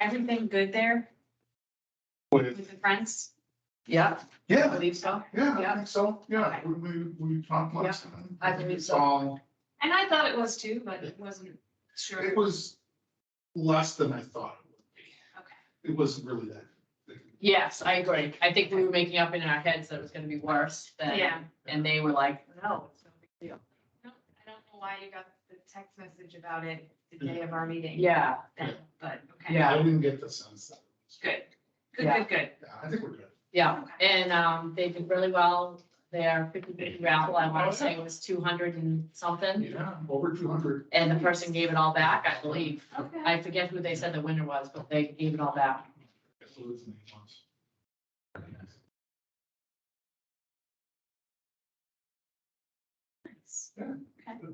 everything good there With, with the friends? Yeah, I yeah, believe so. yeah, Yeah. I think so, yeah, Okay. we talked last time. I believe It's so. all- And I thought it was too, but it wasn't sure. It was less than I thought it would be. Okay. It wasn't really that. Yes, I agree. I think we were making up in our heads that it was gonna be worse than. Yeah. And they were like, no, it's no big deal. I don't know why you got the text message about it the day of our meeting. Yeah, Then, but, okay. Yeah. I didn't get the sense that. Good, good, Yeah. good, good. Yeah, I think we're good. yeah. And, they did really well. Their 50-50 raffle, I wanna say it was 200 and something. Yeah, over 200. And the person gave it all back, I believe. Okay. I forget who they said the winner was, but they gave it all back. Guess what his name was. Nice. Yeah. Okay.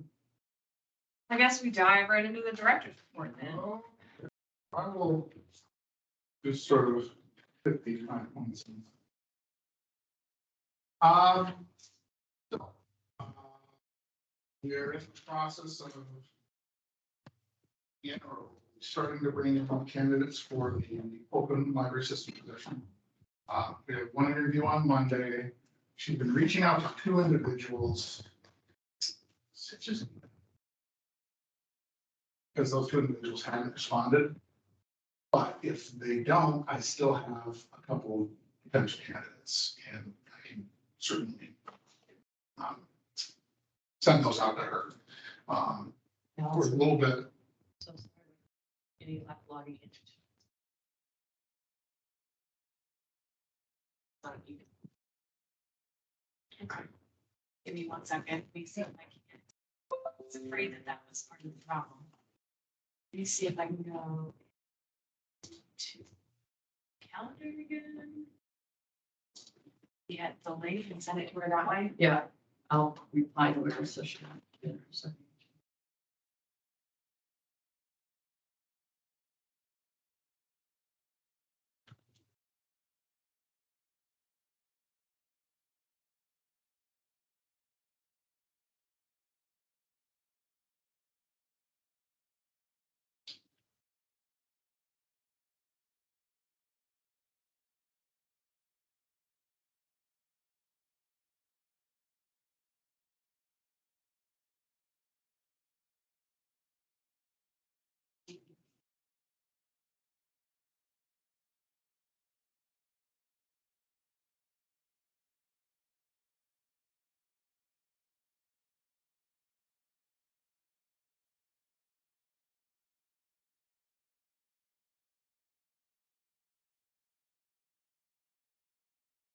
I guess we dive right into the director's report then. Well, I will just sort of hit these high points. So, we're in the process of, starting to bring in candidates for the open library system position. We have one interview on Monday. She's been reaching out to 2 individuals. It's just because those 2 individuals haven't responded. But if they don't, I still have a couple of potential candidates, and I can certainly send those out to her. For a little bit. So sorry. Any like logging in. Not even. Okay. Give me 1 second. Let me see if I can. I was afraid that was part of the problem. Let me see if I can go to calendar again. Yeah, the link and send it to her that way. Yeah, I'll reply to her so she.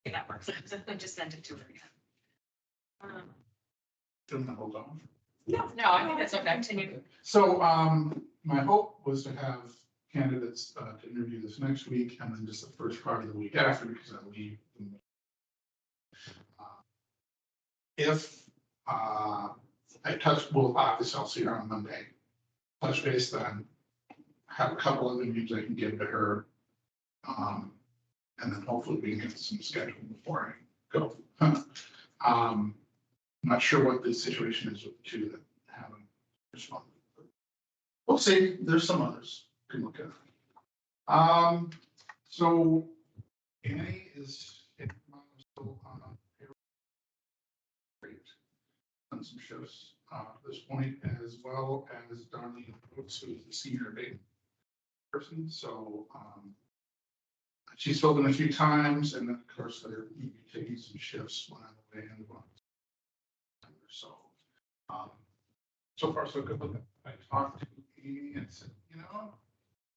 Okay, that works. I just sent it to her again. Doing hold on. No, I think that's okay. Continue. So, my hope was to have candidates to interview this next week, and then just the first part of the week after, because I leave. If I touch, well, obviously I'll see her on Monday. Touch base then, have a couple of interviews I can give to her. And then hopefully we can get some scheduled before I go. I'm not sure what the situation is with the 2 that haven't responded. We'll see, there's some others can look at. So Annie is still on done some shifts at this point, as well as Darlene Oates, who is the senior abatement person. So she's filled in a few times, and then of course they're taking some shifts when I'm away and one. So so far so good with it. I talked to Amy and said,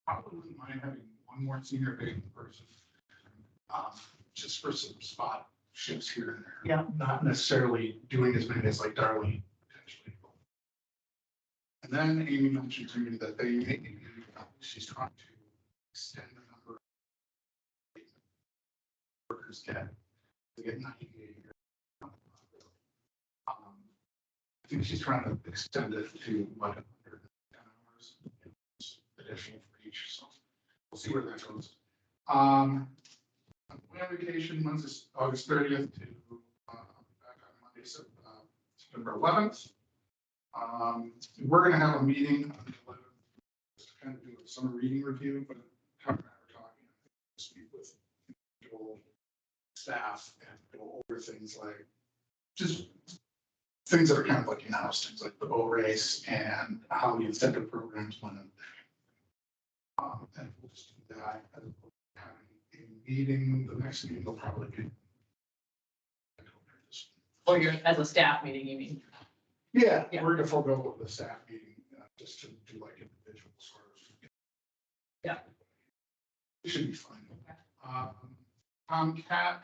probably wouldn't mind having one more senior abatement person, just for some spot shifts here and there. Yeah. Not necessarily doing as many as like Darlene potentially. And then Amy mentioned to me that she's trying to extend the number of workers get 90 a year. I think she's trying to extend it to like 110 hours additional for each, so we'll see where that goes. I'm on vacation August 30th to back on Monday, September 11th. We're going to have a meeting on the 11th just to kind of do a summer reading review, but staff and go over things like just things that are kind of like in-house, things like the boat race and how the incentive programs went. And we'll just do that as opposed to having a meeting. The next meeting will probably be. Or you're, as a staff meeting, you mean? Yeah, Yeah. we're gonna forego the staff meeting, just to do like individual sort of. Yeah. It should be fine.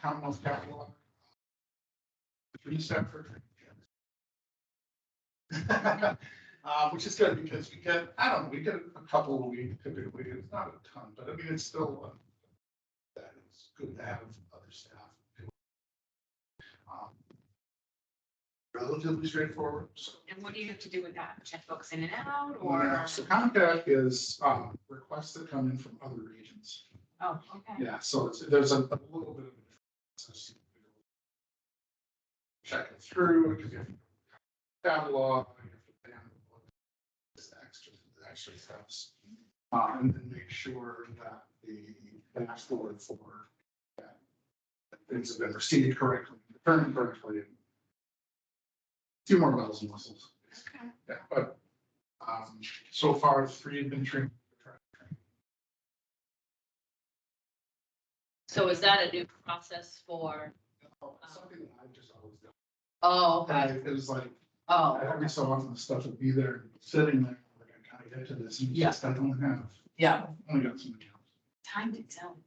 Commonwealth Capital. 3 Stepford. Which is good because we get, I don't know, we get a couple a week typically. It's not a ton, but I mean, it's still, that it's good to have other staff. Relatively straightforward. So, And what do you have to do with that? Check books in and out or? so contact is, requests that come in from other regions. Oh, okay. Yeah, so there's a little bit of a process. Check it through, because you have catalog, you have to ban this extra steps. And then make sure that the dashboard for that things have been received correctly, returned correctly. And a few more bells and whistles. Okay. Yeah, but so far 3 have been trained. So is that a new process for? Something that I've just always done. Oh, okay. It was like, Oh, every so often the stuff would be there, sitting there, like I gotta get to this, and it's Yeah. just, I don't have, yeah. I only got so many jobs. Time to tell.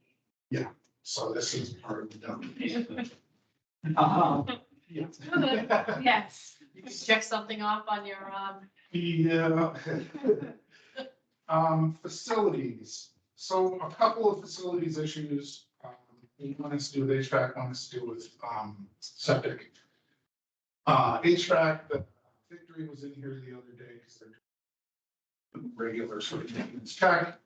So this is part of the document. Yeah. Yes. You can check something off on your, Yeah. Facilities, so a couple of facilities issues, one has to do with HVAC, one has to do with, septic. HVAC, the Victory was in here the other day, because they're doing regular sort of maintenance check.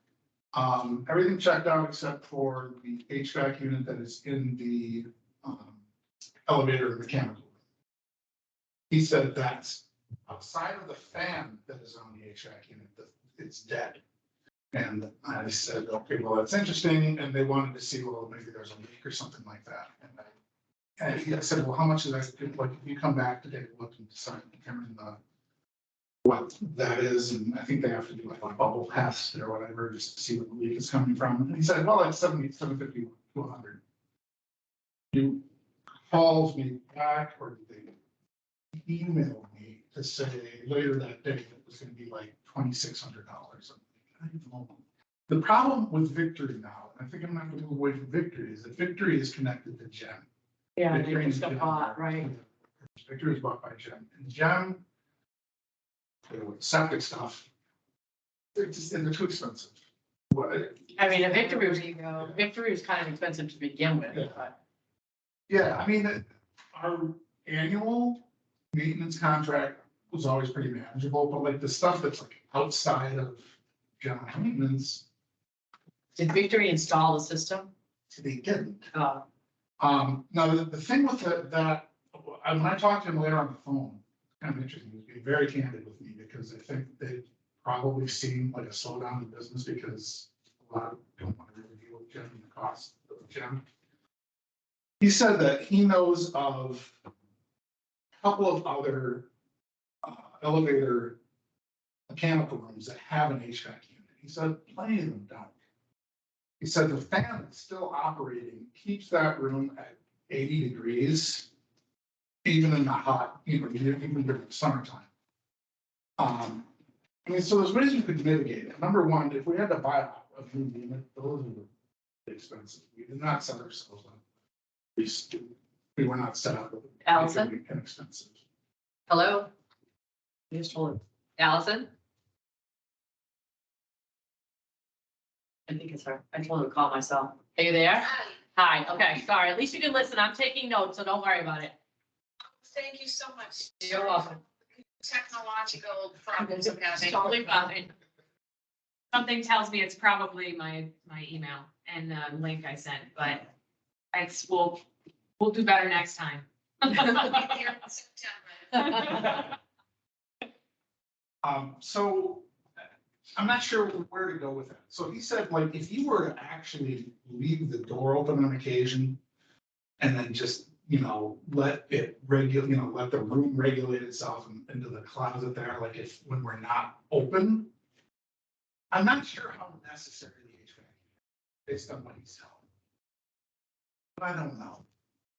Everything checked out except for the HVAC unit that is in the, elevator and mechanical room. He said that's outside of the fan that is on the HVAC unit, that it's dead. And I said, okay, well, that's interesting. And they wanted to see, well, maybe there's a leak or something like that. And he said, well, how much is that? Like, if you come back to take a look and decide, determine what that is. And I think they have to do like a bubble test or whatever, just to see what the leak is coming from. And he said, well, it's 750 to 100. He calls me back, or they emailed me to say later that day that it was going to be like $2,600. The problem with Victory now, and I think I'm gonna have to move away from Victory, is that Victory is connected to Gem. Yeah, Victory they and just got Gem bought, right? Victory is bought by Gem, and Gem, septic stuff, they're too expensive. What? I mean, a Victory was, There you go. Victory was kind of expensive to begin with, Yeah. but. Yeah, I mean, our annual maintenance contract was always pretty manageable, but like the stuff that's like outside of general maintenance, Did Victory install the system? they didn't. Oh, Now, the thing with that, when I talked to him later on the phone, kind of interesting, he was being very candid with me, because I think they've probably seen like a slowdown in business, because a lot of people don't want to really deal with Gem and the cost of Gem. He said that he knows of a couple of other elevator mechanical rooms that have an HVAC unit. He said plenty of them don't. He said the fan that's still operating keeps that room at 80 degrees, even in the hot, even during the summertime. I mean, so there's ways you could mitigate it. Number one, if we had to buy a new unit, those are expensive. We did not set ourselves up. We were not set up. Allison? Inexpensive. hello? You just told him. Allison? I think it's her. I told her to call myself. Are you there? Hi, okay, sorry. At least you can listen. I'm taking notes, so don't worry about it. Thank you so much. You're welcome. Technological problems I'm having. Totally fine. Something tells me it's probably my email and the link I sent, but we'll do better next time. Here in September. So I'm not sure where to go with that. So he said, like, if you were to actually leave the door open on occasion, And then just, let it let the room regulate itself into the closet there, like if, when we're not open. I'm not sure how necessary the HVAC is based on what he's telling me. But I don't know.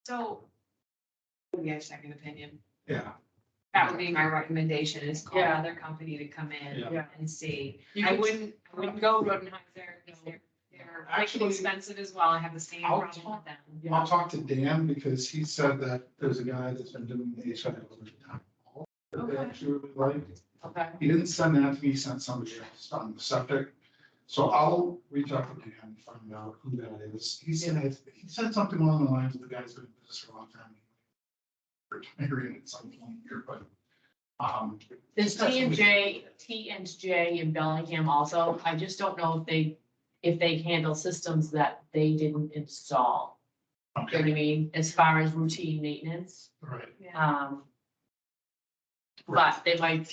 So. We have a second opinion. Yeah. That would be my recommendation is call Yeah. another company to come in Yeah. and see. You I could- wouldn't go Rodenheiser, because they're quite Actually, expensive as well. I have the same I'll problem talk- with them. Yeah. I'll talk to Dan because he said that there's a guy that's been doing the HVAC over the time. That they Okay. actually really like. Okay. He didn't send that to me, he sent somebody else on the septic. So I'll reach out to Dan and find out who that is. He said something along the lines of the guy's been in business for a long time. Retiring at some point here, but, There's T and J in Bellingham also. I just don't know if they handle systems that they didn't install. You know what I okay, mean, as far as routine maintenance. right. Yeah. But they might,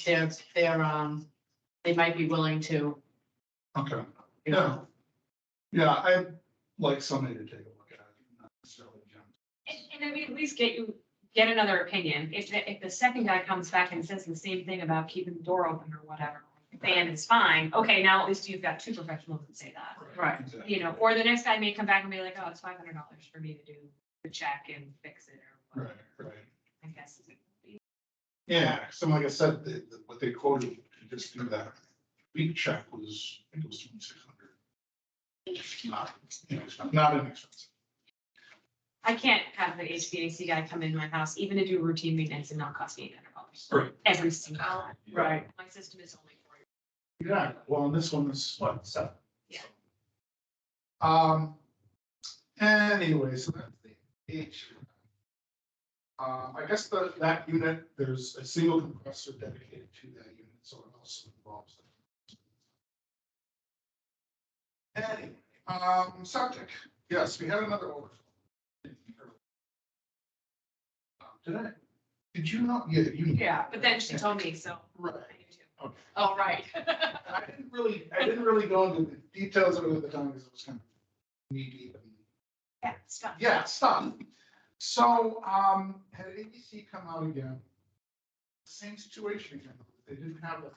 they might be willing to, Okay, you know. yeah, I'd like somebody to take a look at it, not necessarily Jim. And I mean, at least get another opinion. If the second guy comes back and says the same thing about keeping the door open or whatever, the fan is fine. Okay, now at least you've got two professionals that say that. Right. Exactly. Or the next guy may come back and be like, oh, it's $500 for me to do the check and fix it or Right, whatever. right. I guess it would be. Yeah, so like I said, what they quoted to just do that week check was, I think it was 2,600. Not, it's not inexpensive. I can't have the HVAC guy come in my house, even to do routine maintenance and not cost me $800. Right. Every single time. Right. My system is only for you. Yeah, well, and this one is what, 7? Yeah. Anyway, so that's the H. I guess that unit, there's a single compressor dedicated to that unit, so it also involves. Anyway, septic, yes, we had another overflow. Did you not? Yeah, you. Yeah, but then she told me, so. Right. I knew too. Okay. Oh, right. I didn't really go into the details of it at the time because it was kind of knee deep. Yeah, stuff. Yeah, stuff. So, had ABC come out again, same situation again. They didn't have a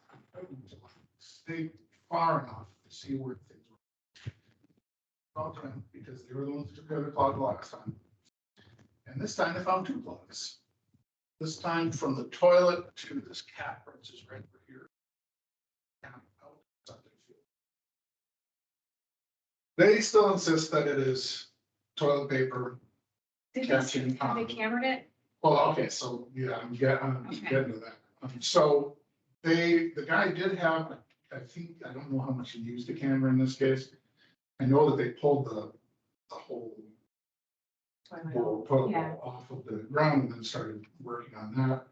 stay far enough to see where things were. Called them because they were the ones who took care of the plug last time. And this time they found 2 plugs. This time from the toilet to this cap, which is right over here. And out septic field. They still insist that it is toilet paper. Did Catching, they, have they cambered it? Well, okay, so, yeah, I'm Okay. getting to that. So the guy did have, I don't know how much he used the camera in this case. I know that they pulled the whole toilet Yeah. bowl off of the ground and then started working on that.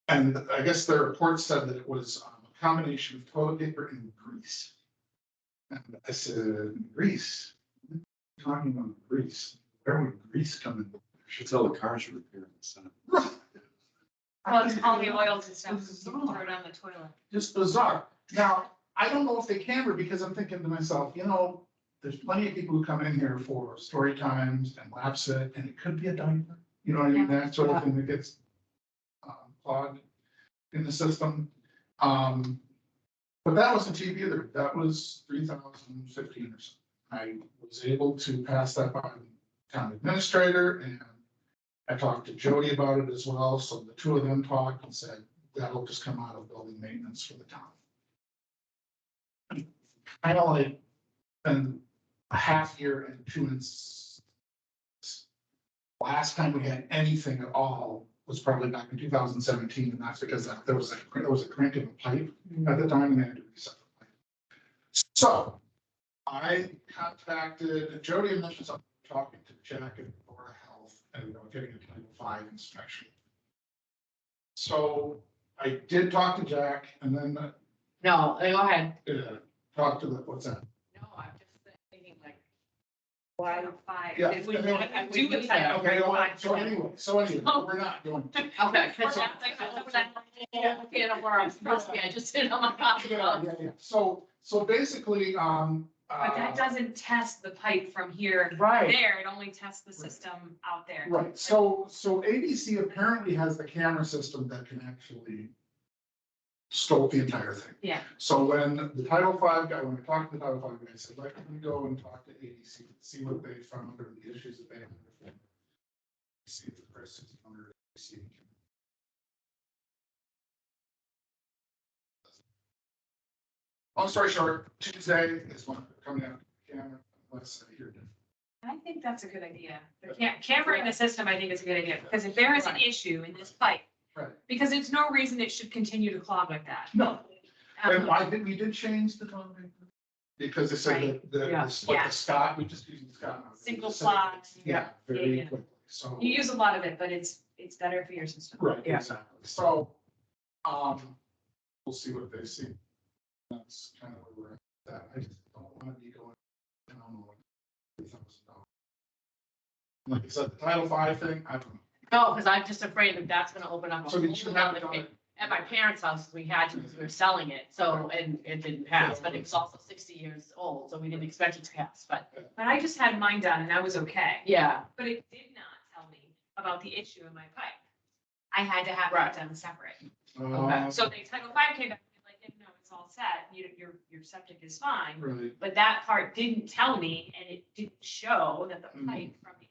And I guess the report said that it was a combination of toilet paper and grease. And I said, grease? What are you talking about grease? Where would grease come in? Should tell the cars are repaired instead. Right. Well, it's all the oils and stuff, This is you can throw it on the toilet. just bizarre. Now, I don't know if they can, because I'm thinking to myself, there's plenty of people who come in here for story times and lapse it, and it could be a diaper. You know what I mean? Yeah. That sort of thing that gets clogged in the system. But that wasn't cheap either. That was 3,015 or something. I was able to pass that by the town administrator, and I talked to Jody about it as well. So the two of them talked and said, that'll just come out of building maintenance for the town. I only been a half year and 2 months. Last time we had anything at all was probably back in 2017, and that's because there was a crank in the pipe at the time, and they had to reset the pipe. So I contacted Jody and mentioned something, talking to Jack and Board of Health, and getting a Title V inspection. So I did talk to Jack, and then No, go ahead. talked to what's that? No, I'm just thinking like, why? Yeah. If we, Okay, I do the title. Okay, well, so anyway, we're not going to. Okay. Can of worms, trust me, I just did it on my copy. Yeah. So basically, But that doesn't test the pipe from here to Right. there, it only tests the system out there. Right, so ABC apparently has the camera system that can actually scope the entire thing. Yeah. So when the Title V guy, when I talked to the Title V guy, I said, let me go and talk to ABC, see what they found or the issues that they had. See if the price is under ABC. Long story short, Tuesday is when they're coming out, camera, unless I hear different. I think that's a good idea. The camera in the system, I think is a good idea, because if there is an issue in this pipe, Right. because there's no reason it should continue to clog like that. No, and Um, I think we did change the tone. Because they said that the, Yeah. like Yeah. the Scott, we just used the Scott. now. Single Just said ply. Yeah, very Yeah. quickly, so. You use a lot of it, but it's better for your system. Right, Yeah. exactly, so, we'll see what they see. That's kind of where we're at, with that, I just don't wanna be going, I don't know, like $3,000. Like I said, the Title V thing, I don't know. No, because I'm just afraid that that's gonna open up. a So did you whole have nother it on thing. it? At my parents' house, we had to, because we were selling it, so, and it didn't pass, but it was also 60 years old, so we didn't expect it to pass, but, But I just had mine done and I was okay. yeah. But it did not tell me about the issue in my pipe. I had to have Right. it done separate. Okay. So the Title V came back and like, no, it's all set, your septic is fine. Really, But that part didn't tell me, and it didn't show that the Mm. pipe from the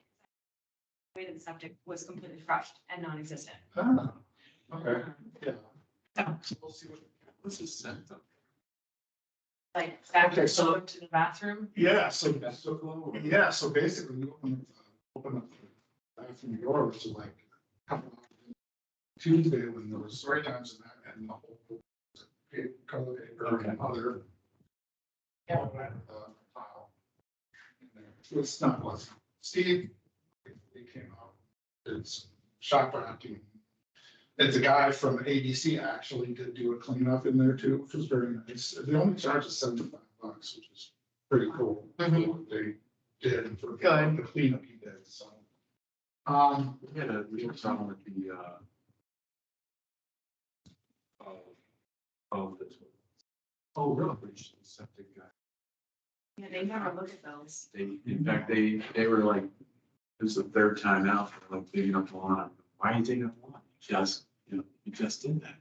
way to the septic was completely crushed and non-existent. okay, yeah. So we'll see what. This is sent up. Like back Okay, so- to the bathroom. Yeah, so, That's so low. yeah, so basically, we open up the bathroom door, which is like, Tuesday, when there was story times and that, and the whole color paper and other. Yeah. File. It's not pleasant. Steve, they came out, it's shock vacuum. It's a guy from ABC actually did do a cleanup in there too, which was very nice. The only charge is $75, which is pretty cool. for what They did and for Good. the cleanup he did, so. We had a real problem with the, of the. Oh, really? Which the septic guy. Yeah, they never look at those. They, in fact, they were like, this is the third time out, they're like digging up the lawn. Why are you digging up the lawn? You just did that.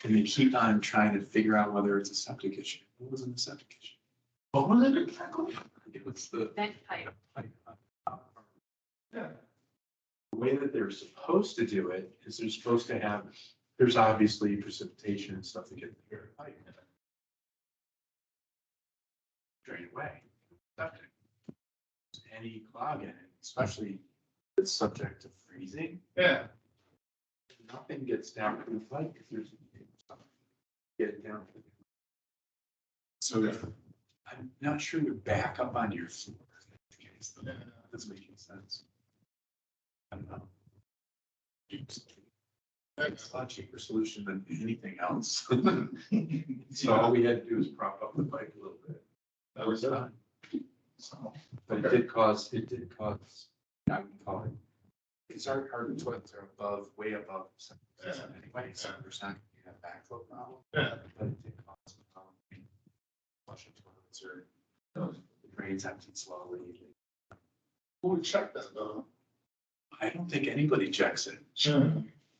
And they keep on trying to figure out whether it's a septic issue. It wasn't a septic issue. What was it exactly? It was the. Vent pipe. Yeah. The way that they're supposed to do it is they're supposed to have, there's obviously precipitation and stuff to get the air pipe. Drain away. Septic. Any clog in it, especially if it's subject to freezing, Yeah. nothing gets down to the pipe if there's. Get it down. So I'm not sure you're back up on your floor. That doesn't make any sense. I don't know. It's a lot cheaper solution than anything else. So all we had to do is prop up the pipe a little bit. That was done. So, But it did cause, I would call it, because our toilets are above, way above. 7%. Anyway, 7%, you have backflow problem. yeah. But it did cause a problem. Flushing toilets or the drains emptied slowly. Who would check that though? I don't think anybody checks it. Sure.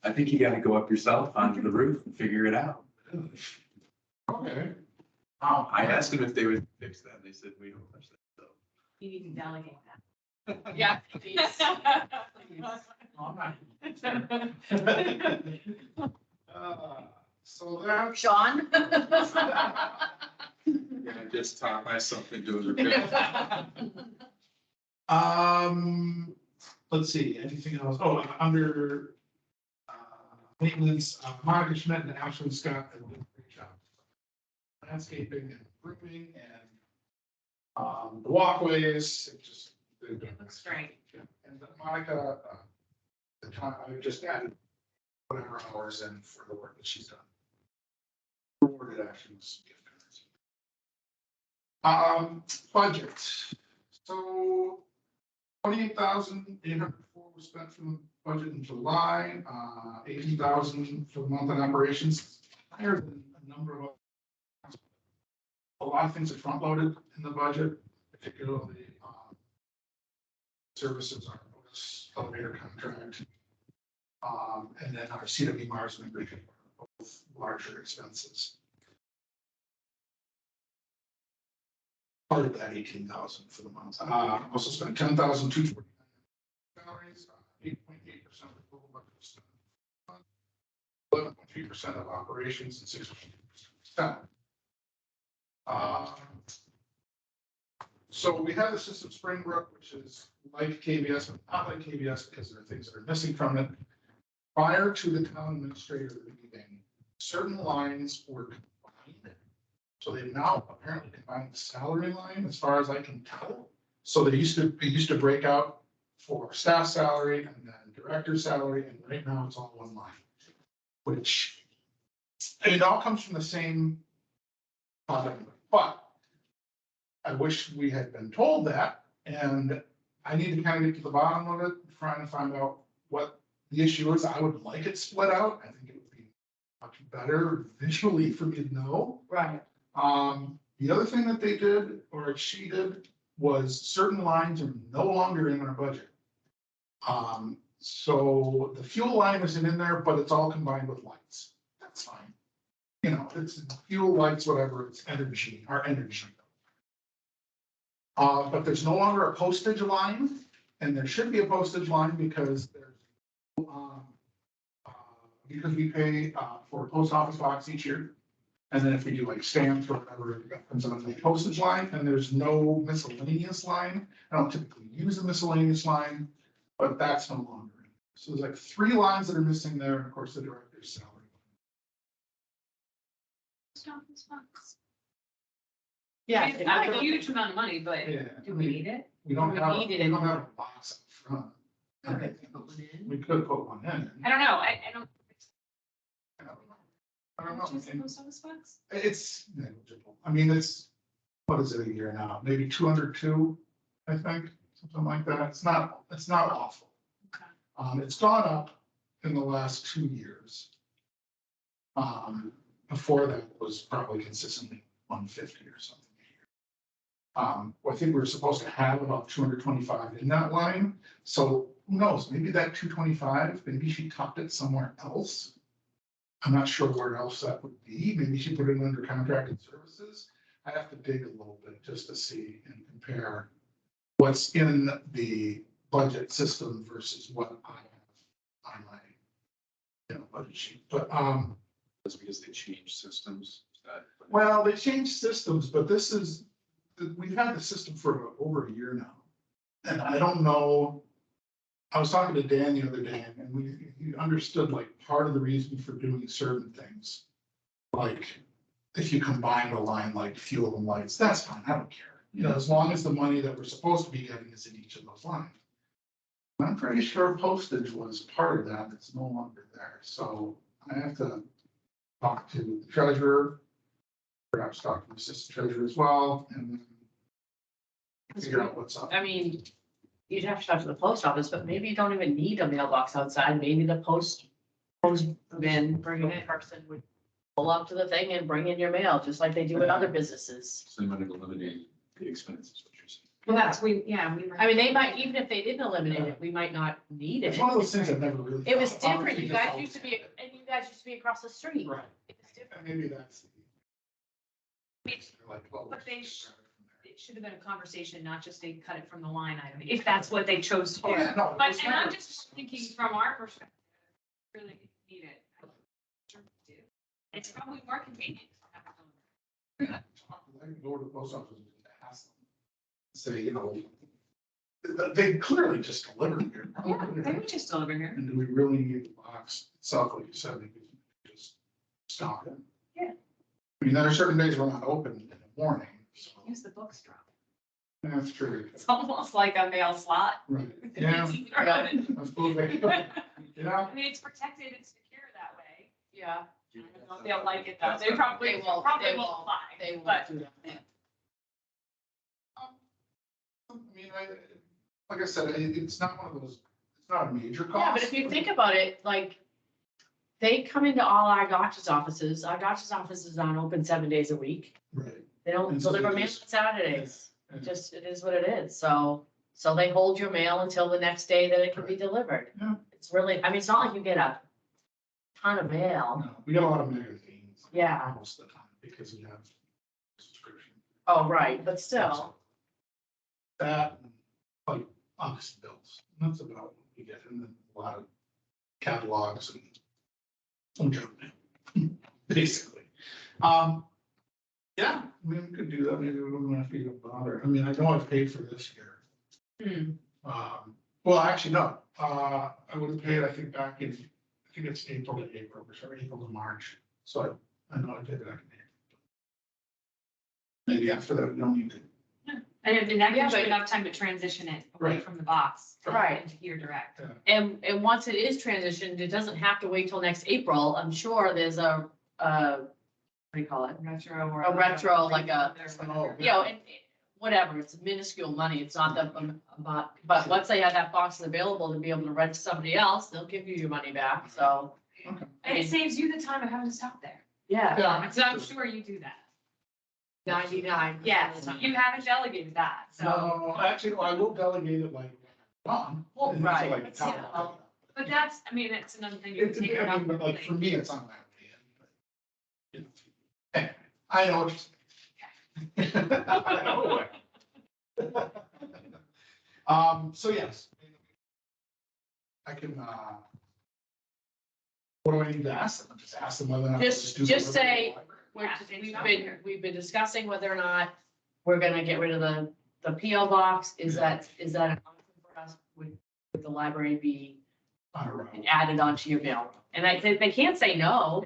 I think you gotta go up yourself onto the roof and figure it out. Okay. I asked them if they would fix that, and they said, we don't touch that, so. You need to delegate that. Yeah, please. All right. So that's. Sean? Yeah, I just taught myself into a repair. Let's see, anything else? Oh, under maintenance, Monica Schmidt and Ashley Scott have done a great job. Landscaping and grooming and the walkways, it just. they've done It looks great. Yeah. And Monica, the time, I just added whatever hours in for the work that she's done. Rewarded actions. Budget. So 28,804 was spent from the budget in July, 18,000 for the month in operations, higher than a number of. a lot of things are front loaded in the budget, particularly, services, our bonus elevator contract. And then our CW Mars membership, are both larger expenses. Part of that 18,000 for the month. Also spent 10,249 salaries, 8.8% of the total budget spent. 11.3% of operations and 6.2% staff. So we have the system Springbrook, which is like KBS, but not like KBS because there are things that are missing from it. Prior to the town administrator leaving, certain lines were combined. So they've now apparently combined the salary line, as far as I can tell. So it used to break out for staff salary and then director salary, and right now it's all one line. Which, it all comes from the same product, but I wish we had been told that, and I need to kind of get to the bottom of it, trying to find out what the issue is. I would like it split out. I think it would be much better visually for me to know. Right. The other thing that they did, or she did, was certain lines are no longer in our budget. So the fuel line isn't in there, but it's all combined with lights. That's fine. You know, it's fuel, lights, whatever, it's energy, our energy. But there's no longer a postage line, and there should be a postage line because there's, because we pay, for a post office box each year. And then if we do like stamps or whatever, it comes on the postage line, and there's no miscellaneous line. I don't typically use a miscellaneous line, but that's no longer. So there's like 3 lines that are missing there, and of course the director's salary. Yeah. It's not a huge amount of money, but Yeah. do we need it? We don't We have, need it we don't anymore. have a box up front. Okay, put one in. We could put one in. I don't know, I don't. I don't know. Which is the post office box? It's negligible. I mean, it's, what is it a year now? Maybe 202, I think, something like that. It's not awful. Okay. It's gone up in the last 2 years. Before that it was probably consistently 150 or something a year. I think we were supposed to have about 225 in that line. So who knows, maybe that 225, maybe she tucked it somewhere else. I'm not sure where else that would be. Maybe she put it under contracted services. I have to dig a little bit just to see and compare what's in the budget system versus what I have on my, budget sheet. But, That's because they changed systems. well, they changed systems, but we've had the system for over a year now. And I don't know, I was talking to Dan the other day, and he understood like part of the reason for doing certain things. Like if you combine a line like fuel and lights, that's fine, I don't care. As long as the money that we're supposed to be getting is in each of those lines. I'm pretty sure postage was part of that, it's no longer there, so I have to talk to the treasurer, perhaps talk to the assistant treasurer as well, and then figure out what's up. I mean, you'd have to talk to the post office, but maybe you don't even need a mailbox outside. Maybe the postman person would pull up to the thing and bring in your mail, just like they do at other businesses. So they might have eliminated the expenses, what you're saying. Well, that's, we. I mean, they might, even if they didn't eliminate it, we might not need it. It's one of those things I've never really. It was thought about. different. You guys used to be, and you guys used to be across the street. Right. It was different. Maybe that's. It's- Like, well, But they let's sh- start from there. It should have been a conversation, not just they cut it from the line item, if that's what they chose to do. Oh, yeah, no, But, it's and I'm never- just thinking from our perspective, really need it. Sure we do. It's probably more convenient. to have it on. I can go to the post office and just ask them. Say, they clearly just delivered here. Yeah, they would just deliver here. And do we really need the box itself, like you said, maybe just stop it? Yeah. I mean, there are certain days we're not open in the morning, so Use the book strap. that's true. It's almost like a mail slot. Right, yeah, It's either on it. I suppose they, I mean, it's protected and secure that way. Yeah. I don't know if they'll like it though. They probably won't apply. They But won't do that. I mean, like I said, it's not one of those, it's not a major cost. Yeah, but if you think about it, like, they come into all our doctor's offices. Our doctor's office is on open 7 days a week. Right, They don't And so deliver they mail on just- Saturdays. Yeah. Just, it is what it is. So they hold your mail until the next day that it can be Right. delivered. Yeah. It's really, I mean, it's not like you get a ton of mail. No, we get a lot of magazines. Yeah. Most of the time, because we have subscription. Oh, right, but still, That, and, like, honest bills, and that's about what we get, and then a lot of catalogs and some junk mail, basically. Yeah, I mean, we could do that, maybe we wouldn't have to even bother, I mean, I know I've paid for this year. Well, actually, no, I would have paid, I think, back in, I think it's April to April, or April to March, so I know I did it back in April. Maybe after that, we don't need to. And that Yeah, gives you but- enough time to transition it away Right. from the box. Right. Into here direct. and once it is transitioned, it doesn't have to wait till next April. I'm sure there's what do you call it? Retro or. A retro, like a- Oh, You know, and whatever, it's minuscule money. It's not that, but once they have that box available to be able to rent to somebody else, they'll give you your money back. So, And it saves you the time of having to stop there. yeah, Yeah. So I'm sure you do that. 99. Yes, you haven't delegated that, so. No, actually, I will delegate it like, on. Well, It's right, like but town. still. But that's, I mean, it's another thing you It's, can take it I off. mean, but like, for me, it's on my way in, but, you know. Anyway, I know what you're saying. I know what. So yes. I can, what do I need to ask them? Just ask them whether or not. Just do say- the library? We've been discussing whether or not we're gonna get rid of the PO box. Is that an option for us? Would the library be I don't know. added onto your mail? And they can't say no.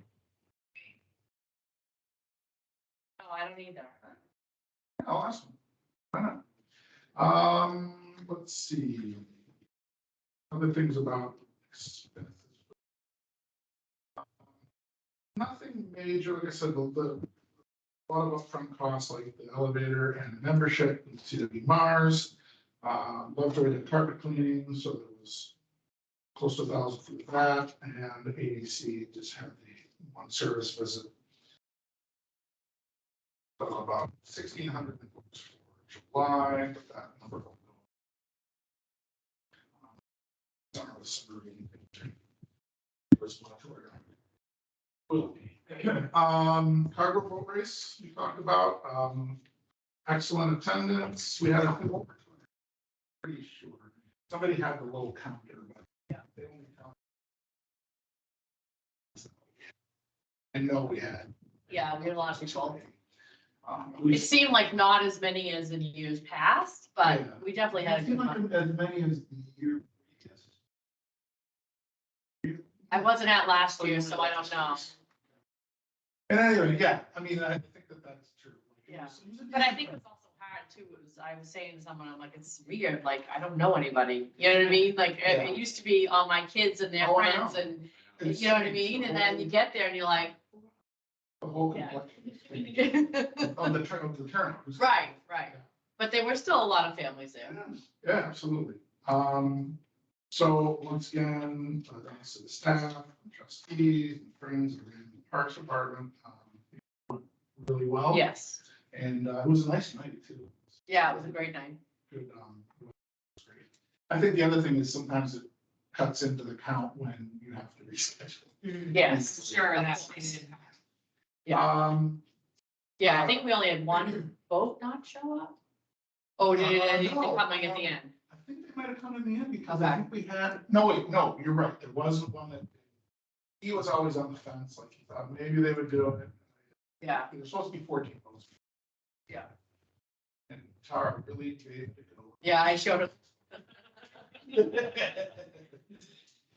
No, I don't either. I'll ask them. Why not? Let's see. Other things about expenses. Nothing major, like I said, a lot of upfront costs like the elevator and membership in CW Mars. Leftover carpet cleaning, so there was close to 1,000 for that, and the ADC just had the one service visit. So about 1,600 for July, but that number. Summer was really big. It was much order. Will be. Cargo boat race, we talked about, excellent attendance, we had a pretty sure, somebody had the low counter, but yeah, they only counted. I know we had. Yeah, we had a lot of people. We It seemed like not as many as in years past, but Yeah. we definitely had a good one. As many as the year. I wasn't at last year, so I don't know. And anyway, yeah, I mean, I think that that's true. Yeah. But I think it's also hard too, is I was saying to someone, I'm like, it's weird, like, I don't know anybody, you know what I mean? Like, it used to be all my kids and their Oh, I friends know. and, you know what I mean? And then you get there and you're like. The whole Yeah. complexion of the turnout. Right, right. But there were still a lot of families there. Yeah, absolutely. So once again, thanks to the staff, and trustees, and friends, and the Parks Department, really well. Yes, And it was a nice night too. yeah, it was a great night. Good, it was great. I think the other thing is sometimes it cuts into the count when you have to reschedule. Yes, Sure, that's. Nice. yeah, I think we only had one boat not show up. Oh, did it No. coming at the end? I think they might have come in the end because Okay. I think we had, no, wait, no, you're right. There wasn't one that, he was always on the fence, like he thought maybe they would do it. Yeah, There was supposed to be 14 votes. Yeah. And Tara really gave it a go. yeah, I showed up.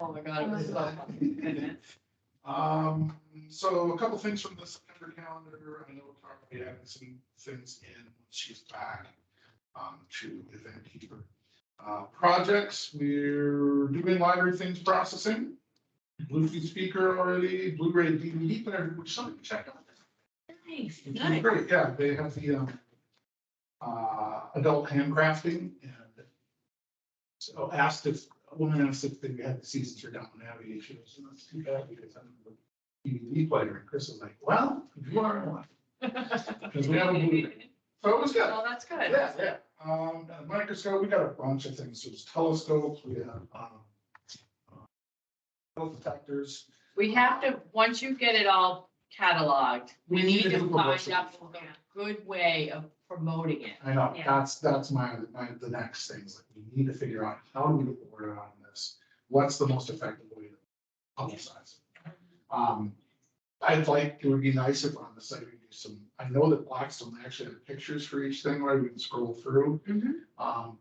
Oh my God, it was so fun. So a couple things from the September calendar. I know Tara will be adding some things in when she's back, to event keeper. Projects, we're doing library things processing. Bluetooth speaker already, Blu-ray DVD player, which somebody check out. Nice, Which is nice. great, yeah, they have the, adult handcrafting and. So asked if, a woman asked if they had the seasons for Downton Abbey, she goes, that's too bad because I'm the DVD player, and Chris was like, well, you are one. Because we have a blue bin. So it was good. Oh, that's good. Yeah, yeah. A microscope, we got a bunch of things. There's telescopes, we have, metal detectors. We have to, once you get it all cataloged, we need to do find publicity. out a good way of promoting it. I know, Yeah. that's the next thing, is like, we need to figure out how do we get the word out on this? What's the most effective way to publicize it? It would be nice if on the site we do some, I know that Blackstone actually have pictures for each thing where we can scroll through.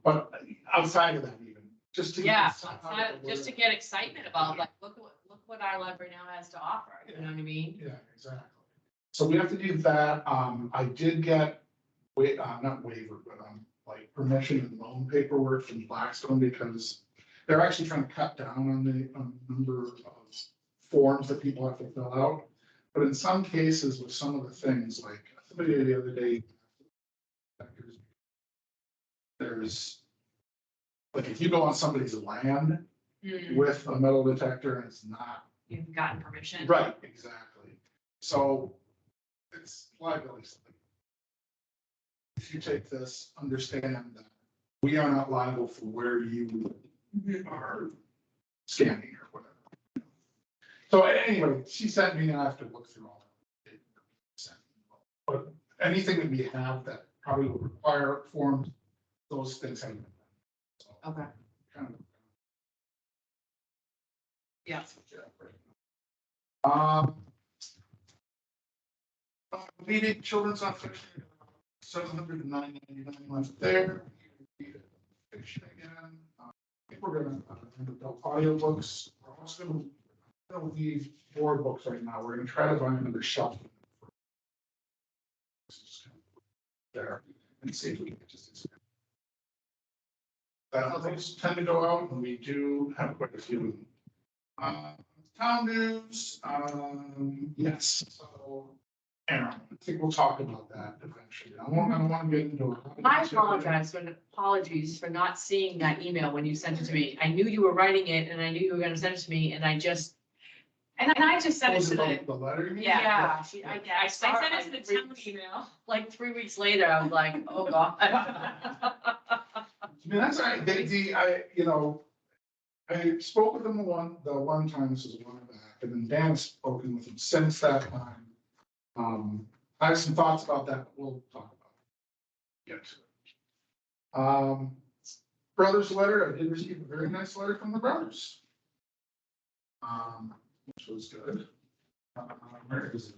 But outside of that even, just to. Yeah, somehow get the just to word get excitement about, like, look what our library now has to offer, you know what I mean? out. Yeah, exactly. So we have to do that. I did get, not waiver, but like permission and loan paperwork from Blackstone because they're actually trying to cut down on the number of forms that people have to fill out. But in some cases with some of the things, like somebody the other day, there's, like if you go on somebody's land with a metal detector and it's not. You've gotten permission. Right, exactly. So it's liability. If you take this, understand that we are not liable for where you are scanning or whatever. So anyway, she sent me, and I have to look through all of it. But anything that we have that probably will require forms, those things haven't been done. So, Okay. kind of. Yeah. Meeting children's nonfiction, 709.99 left there. Fiction again. I think we're gonna, adult audiobooks, we're also gonna leave board books right now, we're gonna try to find another shelf. There, and see if we can just. Those tend to go out, and we do have quite a few. Town news, yes, so, Aaron, I think we'll talk about that eventually. I don't want to get into it. I apologies for not seeing that email when you sent it to me. I knew you were writing it and I knew you were gonna send it to me and I just. And I just sent it Was to it the, the letter? you mean? Yeah. I I saw sent it it to the like town 3 email. like 3 weeks later, I was like, oh God. I mean, that's, I spoke with them the one time, this is a while back, and then Dan's spoken with him since that time. I have some thoughts about that, but we'll talk about it. Yet. Brothers letter, I did receive a very nice letter from the brothers. Which was good. Where is it?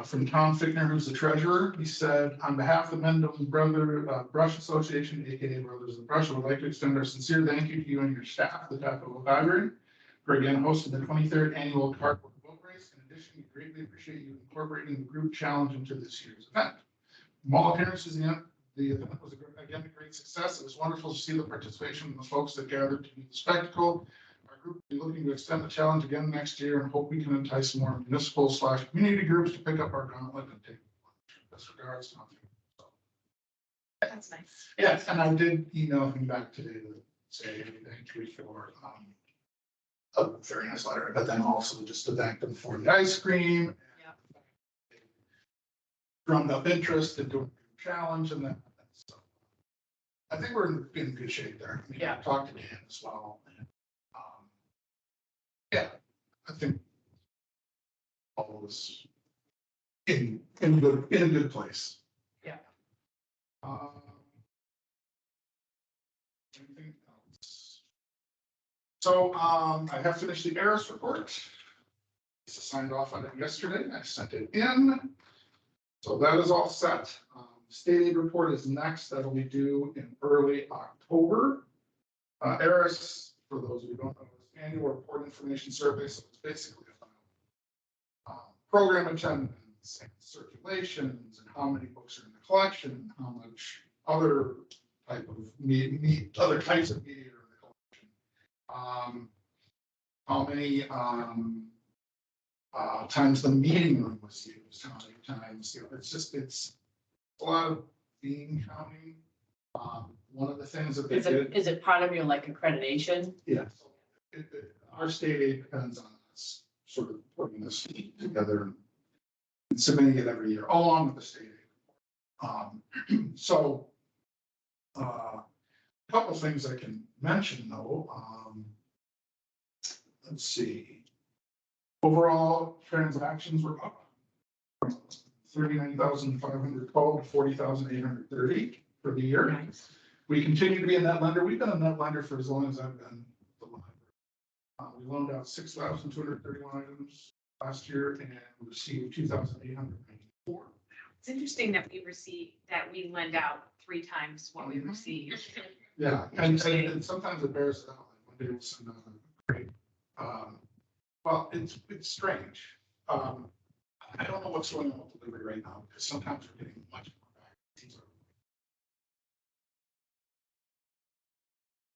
From Tom Fickner, who's the treasurer, he said, on behalf of the Mendon Brush Association, aka Brothers of the Brush, I would like to extend our sincere thank you to you and your staff at the Taft Library for again hosting the 23rd annual cardboard boat race. In addition, we greatly appreciate you incorporating the group challenge into this year's event. From all appearances, the event was again a great success. It was wonderful to see the participation of the folks that gathered to view the spectacle. Our group will be looking to extend the challenge again next year and hope we can entice more municipal/community groups to pick up our gauntlet and take. Best regards, Tom. So, That's nice. yes, and I did email him back today to say thank you for a very nice letter, but then also just to thank them for the ice cream. Yeah. Drummed up interest in doing the challenge and then. So I think we're in good shape there. I mean, Yeah. I talked to Dan as well. And, yeah, I think all of us in a good place. Yeah. Anything else? So I have finished the ERIS report. I signed off on it yesterday. I sent it in. So that is all set. State aid report is next. That'll be due in early October. ERIS, for those who don't know, is annual report information survey. So it's basically about program attendance and circulations and how many books are in the collection, and how much other type of other types of media are in the collection. How many times the meeting room was used, how many times, it's a lot of bean counting. One of the things that they did. Is it part of your like accreditation? Yes. Our state aid depends on us. sort of putting this together and submitting it every year, along with the state aid. So, a couple things I can mention though, let's see. Overall transactions were up from 39,512 to 40,830 for the year. Nice. We continue to be a net lender. We've been a net lender for as long as I've been the library. We loaned out 6,231 items last year and received 2,894. It's interesting that we lend out 3 times what we receive. Yeah, and sometimes it bears it out. Like one day we'll send out a great. Well, it's strange. I don't know what's going on with delivery right now because sometimes we're getting much more back.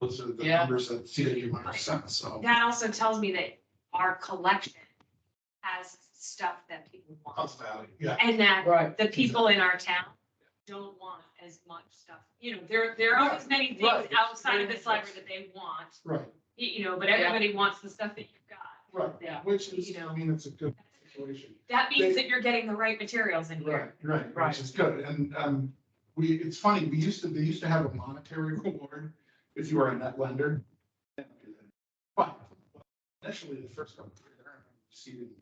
Those are the numbers that CW might have sent. So That also tells me that our collection has stuff that people want. of value. Yeah. And that Right. the people in our town don't want as much stuff. You know, there are always many things Right. outside of this library that they want, Right. you know, but everybody wants the stuff that you've got. Right. Yeah. Which is, You know. I mean, it's a good situation. That means that you're getting the right materials in here. Right, Right. which is good. And it's funny, they used to have a monetary reward if you were a net lender. But initially, the first couple of years, I remember receiving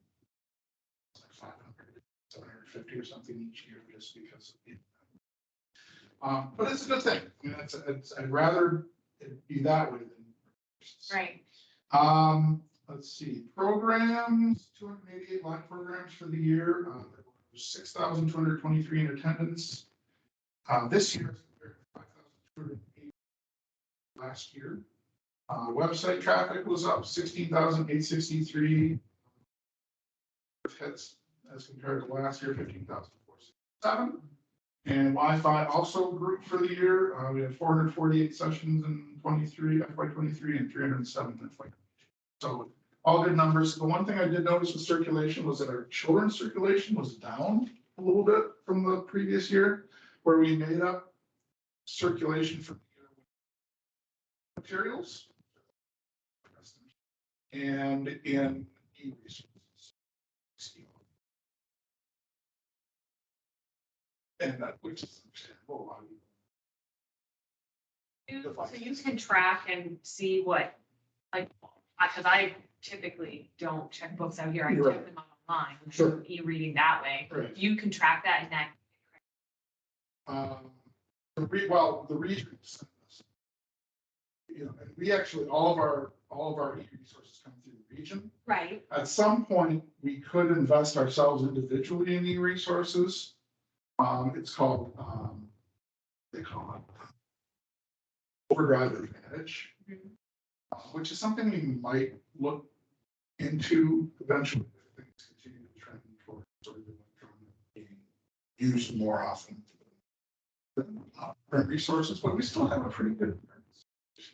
like 500, 750 or something each year just because. But it's a good thing. I mean, I'd rather it be that way than. Right. Let's see, programs, 288 line programs for the year, 6,223 in attendance. This year, 5,208 last year. Website traffic was up 16,863 hits as compared to last year, 15,467. And Wi-Fi also grew for the year. We had 448 sessions in FY23 and 307 in FY22. So all good numbers. The one thing I did notice with circulation was that our children's circulation was down a little bit from the previous year, where we made up circulation for materials and in e-resources. And that, which is understandable. So you can track and see what, like, because I typically don't check books out here. I Right. check them out online. and I Sure. do E-reading that way. Right. You can track that and that. The region sent us. You know, and we actually, all of our e-resources come through the region. Right. At some point, we could invest ourselves individually in e-resources. It's called, they call it Overdrive Advantage, which is something we might look into eventually if things continue to trend towards sort of electronic being used more often than print resources, but we still have a pretty good.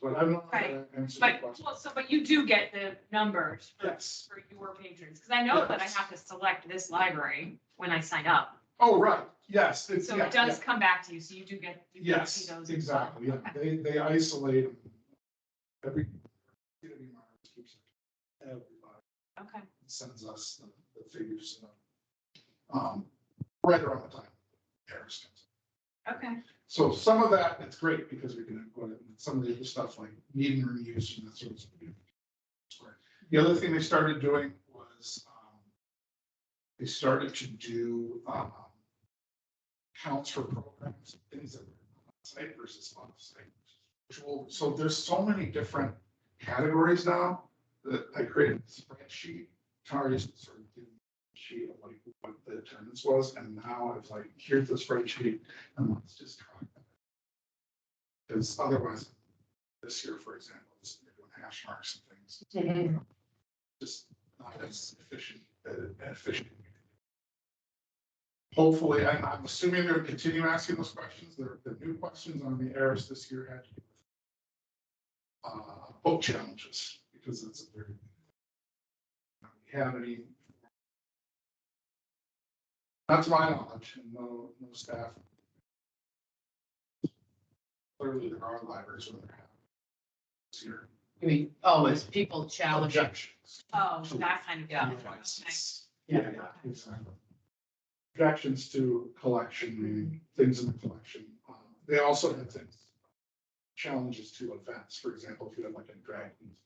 But I don't know. if that answers the question. But you do get the numbers Yes. for your patrons, because I know that I Yes. have to select this library when I sign up. Oh, right. Yes. It's, So yeah, it does yeah. come back to you, so you do get to Yes, see those. as well. exactly. Yeah, Okay. they isolate them. Every. Keeps everybody Okay. sends us the figures. Right around the time. Harris comes. Okay. So some of that, it's great because we can put it, some of the other stuff like meeting room use and that sort of stuff. The other thing they started doing was, they started to do, counts for programs, things that were on site versus off site. So there's so many different categories now that I created a spreadsheet. Tara used to sort of give me a sheet of like what the attendance was, and now it's like, here's the spreadsheet, and let's just track that. Because otherwise, this year, for example, they're doing hash marks and things. Mhm. Just not as efficient. Hopefully, I'm assuming they're going to continue asking those questions. The new questions on the ARIS this year had to do with book challenges, because it's a very, we have any, not to my knowledge, and no staff. Clearly, there are libraries where they're having this year. I mean, oh, it's people challenging. Objections. Oh, that kind of. Yeah. Yeah, exactly. Objections to collection, things in the collection. They also have things, challenges to events, for example, if you have like a drag queen.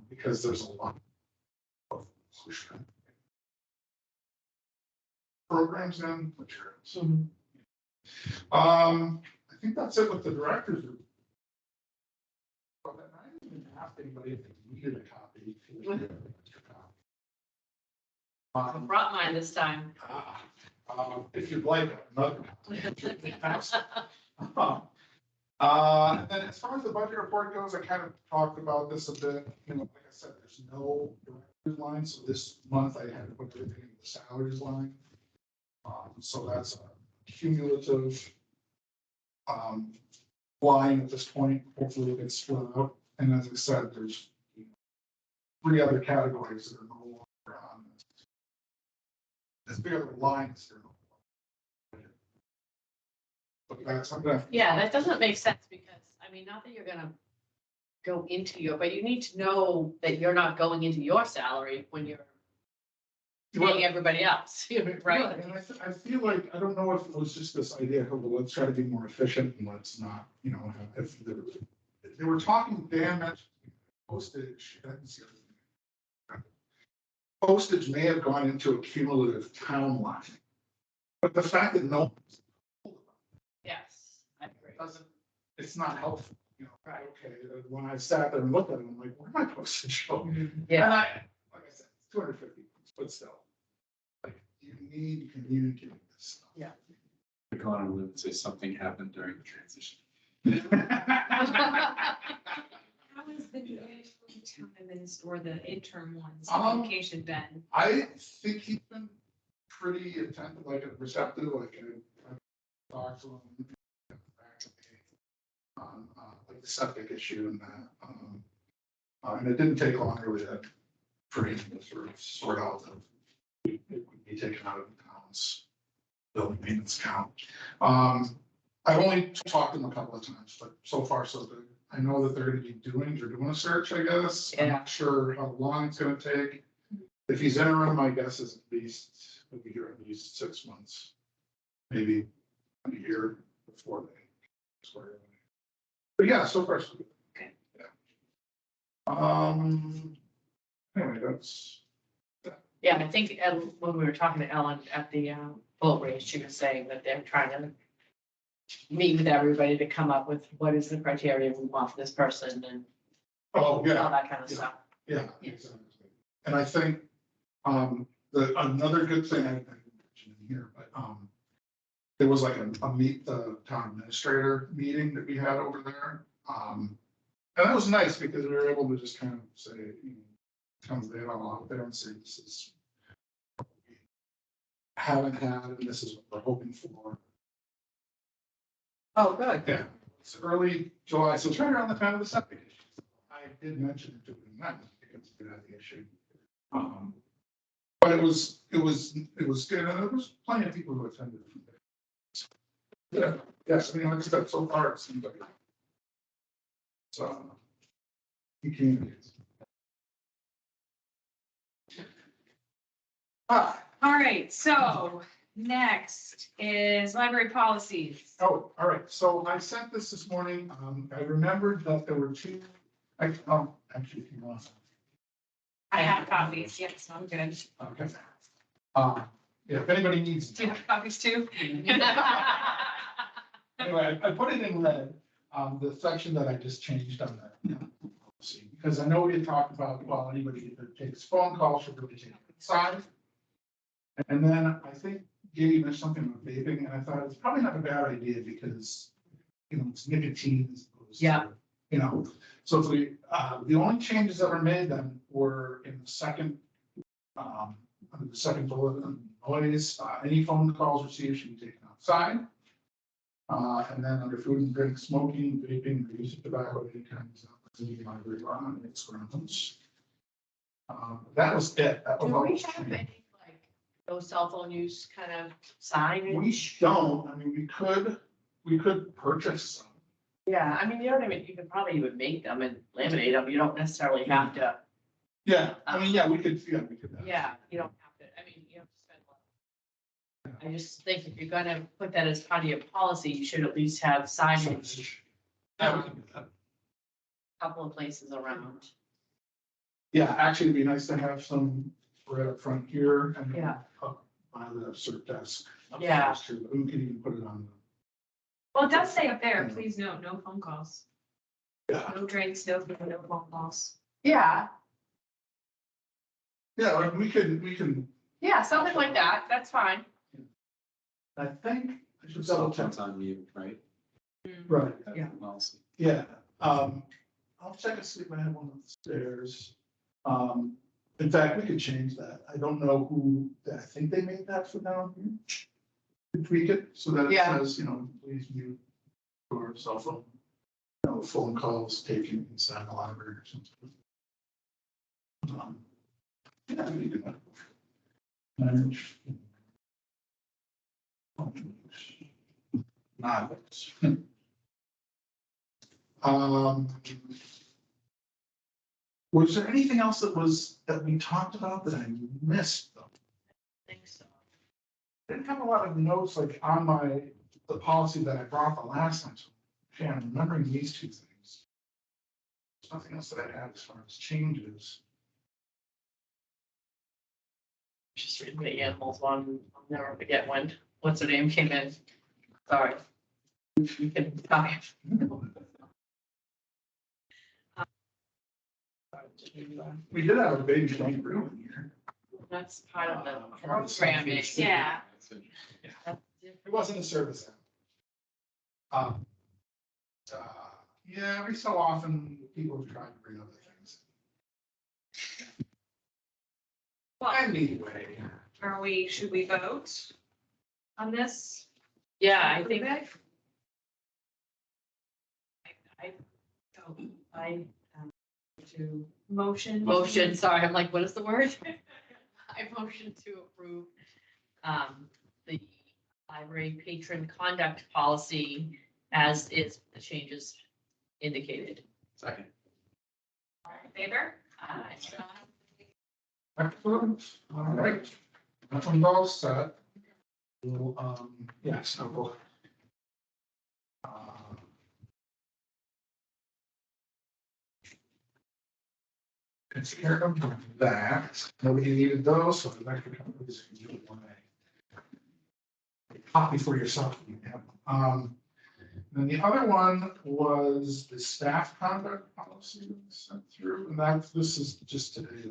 Because there's a lot of programs and materials. Mhm. I think that's it with the directors. But I didn't even ask anybody if they needed a copy. I brought mine this time. If you'd like another. And then as far as the budget report goes, I kind of talked about this a bit, like I said, there's no director's line, so this month I had to put everything in the salaries line. So that's a cumulative line at this point, hopefully it gets split out, and as I said, there's 3 other categories that are no longer on this. There's 3 other lines that are no longer. But that's, I'm gonna. Yeah, that doesn't make sense because, I mean, not that you're gonna go into your, but you need to know that you're not going into your salary when you're paying everybody else, right? And I feel like, I don't know if it was just this idea of, well, let's try to be more efficient and let's not, if they were talking, Dan mentioned postage. I didn't see everything. Postage may have gone into a cumulative town line, but the fact that no. Yes, I agree. Doesn't, it's not helpful, Right. okay, when I sat there and looked at it, I'm like, where my postage going? Yeah. And like I said, it's 250, but still, like, you need to communicate this stuff. Yeah. Go on a limb and say something happened during the transition. How is the new town administrator or the interim one's communication been? I think he's been pretty attentive, like receptive, like I talked to him back to me on like the septic issue and that. And it didn't take long really for him to sort out that it would be taken out of the town's building maintenance account. I've only talked to him a couple of times, but so far so good. I know that they're doing a search, I guess. I'm not sure how long it's gonna take. If he's interim, my guess is we'll be here at least 6 months, maybe a year before they swear in. But yeah, so far so good. Okay. Yeah. Anyway, that's. Yeah, I think when we were talking to Ellen at the boat race, she was saying that they're trying to meet with everybody to come up with what is the criteria we want for this person and Oh, yeah. all that kind of Yeah. stuff. Yeah, exactly. And I think, another good thing I didn't mention in here, but, there was like a meet the town administrator meeting that we had over there. And that was nice because we were able to just kind of say, kind of lay it all out there and say, this is what we haven't had, and this is what we're hoping for. Oh, good. Yeah, it's early July, so it's right around the time of the septic issue. I did mention it to him then because we had the issue. But it was good, and there was plenty of people who attended. Yeah, yes, I mean, like I said, so far it seems like. So. He communicates. All right, so next is library policies. Oh, all right, so I sent this morning, I remembered that there were 2, actually, if you want. I have copies, yes, I'm good. Okay. Yeah, if anybody needs. Do you have copies too? Anyway, I put it in red, the section that I just changed on that. Because I know we had talked about, well, anybody that takes phone calls should really take it inside. And then I think Gabe mentioned something about vaping, and I thought it's probably not a bad idea because, it's nicotine as opposed to. Yeah. So if we, the only changes that were made then were in the second, under the second bullet, noise, any phone calls received should be taken outside. And then under food and drink, smoking, vaping, the use of tobacco, any kinds of library or on its grounds. That was it. That was Do all we that have changed. any, like, no cell phone use kind of sign? We don't, I mean, we could purchase some, Yeah, I mean, you don't even, you could probably even make them and laminate them. You don't necessarily have to, Yeah, I mean, we could. yeah, you don't have to, I mean, you have to spend a lot. I just think if you're gonna put that as part of your policy, you should at least have signage Yeah, we can do that. a couple of places around. Yeah, actually, it'd be nice to have some right up front here and then Yeah. up by the cert desk. Yeah. upstairs too. We can even put it on. Well, it does say up there, please note, no phone calls, Yeah, no drinks, no food, no phone calls. Yeah, yeah, like we can, yeah, something like that, that's fine. I think, I should Cell double check. phones on mute, right? Right, That's Yeah. the policy. yeah, I'll check and see if I have one upstairs. In fact, we could change that. I don't know who, I think they made that for down here. Could tweak it so that it Yeah. says, please mute your cell phone. Phone calls taken inside the library or something. Yeah, we can do that. Manage. Nice. Was there anything else that we talked about that I missed though? I think so. Didn't have a lot of notes like on the policy that I brought the last time. So, yeah, I'm remembering these two things. There's nothing else that I had as far as changes. Just reading the animals one, I'll never forget when, what's her name came in. Sorry. You can talk. We did have a baby kangaroo in here. That's part of the Part of the programming. service. Yeah. That's It different. wasn't a service. Yeah, every so often people have tried to bring other things. Well, Anyway, should we vote on this? Yeah, I think I, to motion, sorry, I'm like, what is the word? I motion to approve, the library patron conduct policy as is the changes indicated. Second. All in favor? excellent, all right. That one's all set. We'll, yes, I'll go. It's care of that. Nobody needed those, so the extra copies you do one copy for yourself. You have. Then the other one was the staff conduct policy that was sent through, and this is just today.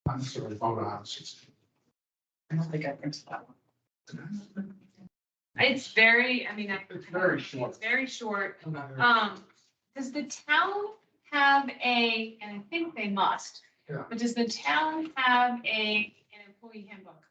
I'm sorry, vote on. It's just- I don't think I printed that one. It's very, I mean, It's very short. It's very short. Does the town have and I think they must. Yeah. But does the town have an employee handbook?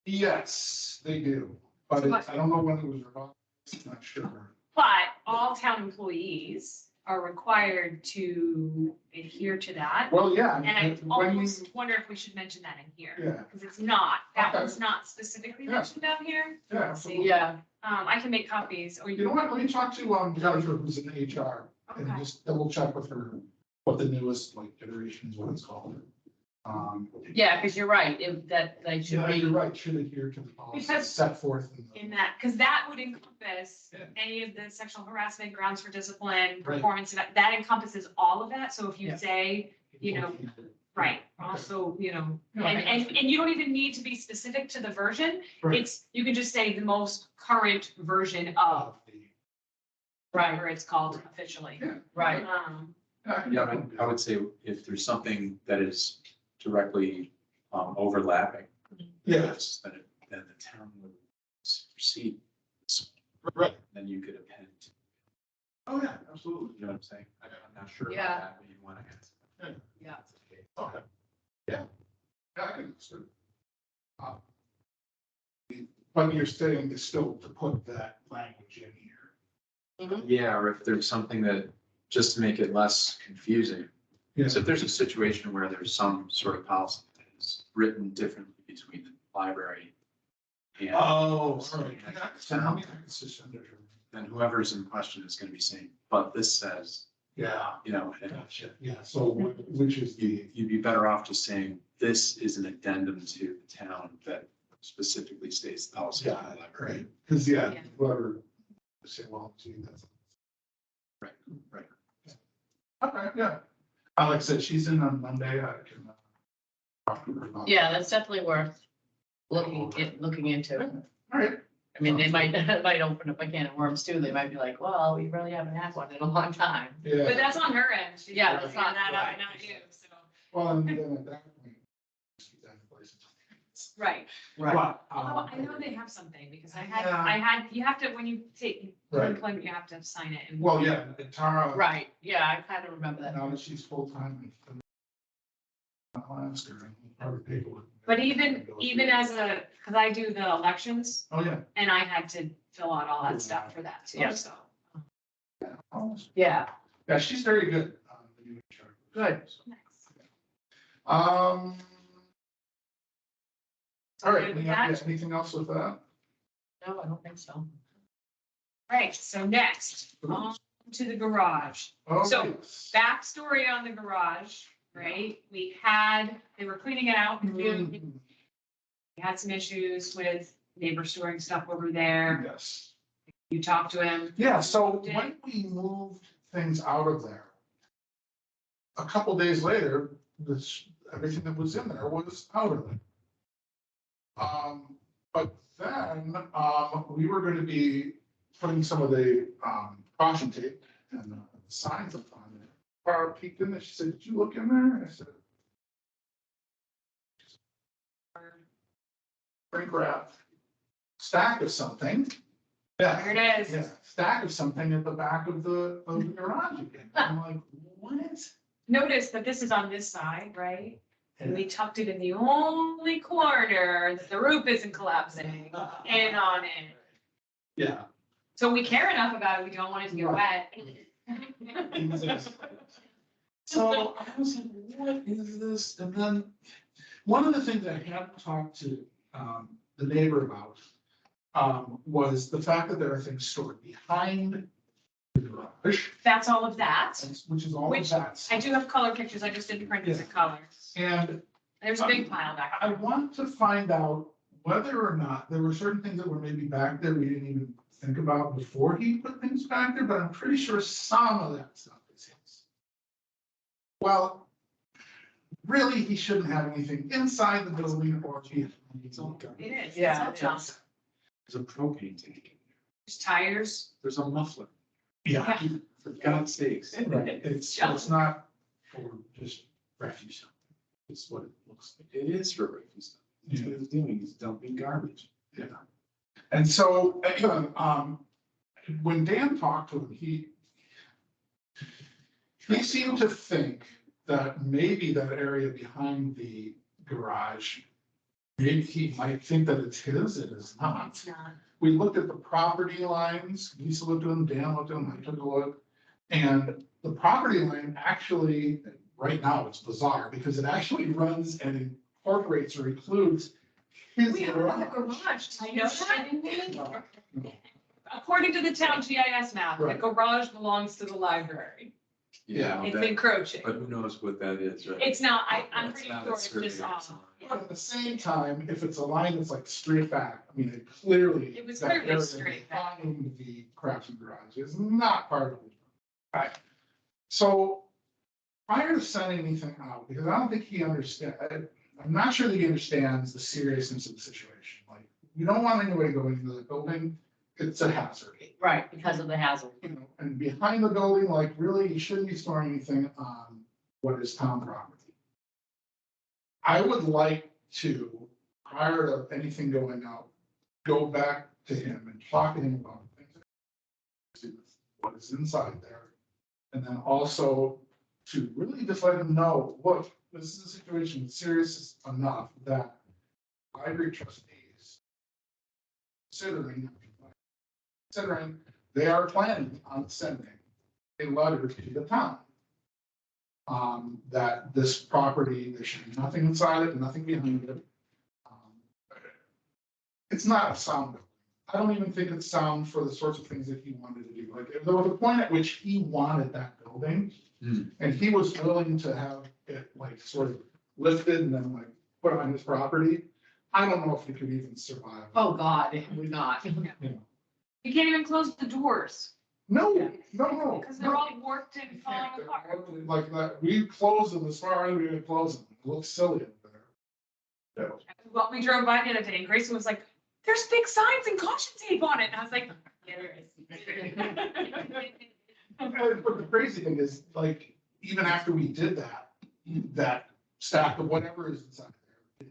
Yes, they do, but I don't know when it was revised, I'm not sure. But all town employees are required to adhere to that. Well, yeah. And I when you- almost wonder if we should mention that in here. Yeah, Because it's not, that Okay. one's not specifically Yeah. mentioned down here. yeah, absolutely. Yeah, I can make copies or You know what, let me talk to, Jennifer, who's in HR, and Okay. just double check with her what the newest, like, iteration is, what it's called. yeah, because you're right, that they should Yeah, be. you're right, should adhere to the policy Because- set forth in in the. that, because that would encompass Yeah. any of the sexual harassment, grounds for discipline, Right. performance, that encompasses all of that. So if you Yeah. say, you know, right, also, No, and you don't even need to be specific to the version. Right. It's, you can just say the most current version of whatever it's called officially. Yeah. Right. Yeah, I would say if there's something that is directly overlapping. Yes, Then the town would supersede. this, right, Then you could append, oh, yeah, absolutely, you know what I'm saying? I'm not sure about Yeah. that, but you want to ask. Yeah. okay, yeah, I can understand. But you're saying is still to put that language in here. Yeah, or if there's something that, just to make it less confusing. Yeah. So if there's a situation where there's some sort of policy that is written differently between the library and. Oh, all right. So how many it's just under. then whoever's in question is gonna be saying, but this says, Yeah, you know, and gotcha, yeah, so which is the, you'd be better off just saying, this is an addendum to the town that specifically states the policy of the right, library. because, yeah, Yeah. whoever, say, well, gee, that's. Right, right. Okay, yeah. Like I said, she's in on Monday, I can. Talk to her about Yeah, that. that's definitely worth looking into. All right, I mean, they might, might open up a can of worms too. They might be like, well, we really haven't had one in a long time. But yeah, that's on her end. She's Yeah, figuring that's not- that out, right. not you, so. well, and then at that point. keep that in place until it's- Right. But, Although I know they have something, because Yeah. I had, you have to, when you take Right. employment, you have to sign it. And Well, yeah, and Tara. Right, yeah, I kind of remember that. Now that she's full-time. I'll ask her. Probably paperwork. But even as because I do the elections, Oh, yeah. and I had to fill out all that stuff for that too, Yeah. so. Oh, Yeah, yeah, she's very good. The new HR. Good. All right, Good with yeah, that? anything else with that? no, I don't think so. Right, so next, on to the garage. Oh, So, yes. Backstory on the garage, right? They were cleaning it out in June. Mhm. We had some issues with neighbors storing stuff over there. Yes. You talked to him. Yeah, so when we moved things out of there, a couple days later, everything that was in there was out of it. But then, we were gonna be putting some of the, caution tape and signs up on it. Barb peeked in there, she said, did you look in there? And I said, shrink wrap, stack of something. There it is. Yeah, stack of something at the back of the garage again. I'm like, what? Notice that this is on this side, right? And we tucked it in the only corner that the roof isn't collapsing in on it. Yeah. So we care enough about it, we don't want it to get wet. So I was like, what is this? And then one of the things I had talked to the neighbor about was the fact that there are things stored behind the garage, That's all of that. which is all of Which that. I do have color pictures, I just didn't print it in color. And There's a big pile back I there. want to find out whether or not there were certain things that were maybe back there we didn't even think about before he put things back there, but I'm pretty sure some of that stuff is his. Well, really, he shouldn't have anything inside the building or behind. It's all garbage. It is. Yeah, It's all junk. There's a propane tank. There's tires. There's a muffler. Yeah, For God's sakes. right, it's not for just refuse. It's what it looks like. It is for refuse. That's what he's doing. He's dumping garbage. Yeah. And so, when Dan talked to him, he seemed to think that maybe that area behind the garage, maybe he might think that it's his, it is not. It's not. We looked at the property lines, Lisa looked at them, Dan looked at them, I took a look. And the property line actually, right now, it's bizarre, because it actually runs and incorporates or includes his We own the garage. garage, do you know that? No. According to the town GIS map, the Right. garage belongs to the library. Yeah. It's that- encroaching. But who knows what that is, right? It's not, I'm That's pretty not sure a it's survey just or off. something. But at the same time, if it's a line that's like straight back, I mean, it clearly. It was that clearly area straight back. behind the craftsman garage is not part of it. Right. So prior to sending anything out, because I don't think he I'm not sure that he understands the seriousness of the situation. Like, you don't want anybody going into the building, it's a hazard. Right, because of the hazard. You know, and behind the building, like, really, you shouldn't be storing anything on what is town property. I would like to, prior to anything going out, go back to him and talk to him about things. What is inside there. And then also to really just let him know, look, this is a situation that's serious enough that library trustees considering they are planning on sending a letter to the town. That this property, there should be nothing inside it, nothing behind it. It's not a sound I don't even think it's sound for the sorts of things that he wanted to do. Like, there was a point at which he wanted that building. Hmm. And he was willing to have it like sort of lifted and then like put on his property. I don't know if it could even survive. Oh, God, it would not. You know. You can't even close the doors No, Yeah. no. because they're all warped and falling apart. Like that, we closed them as far as we could close them. It looks silly up there. Yeah. Well, we drove by the other day and Grayson was like, there's big signs and caution tape on it. And I was like, yeah, there is. But the crazy thing is, like, even after we did that, that stack of whatever is inside there.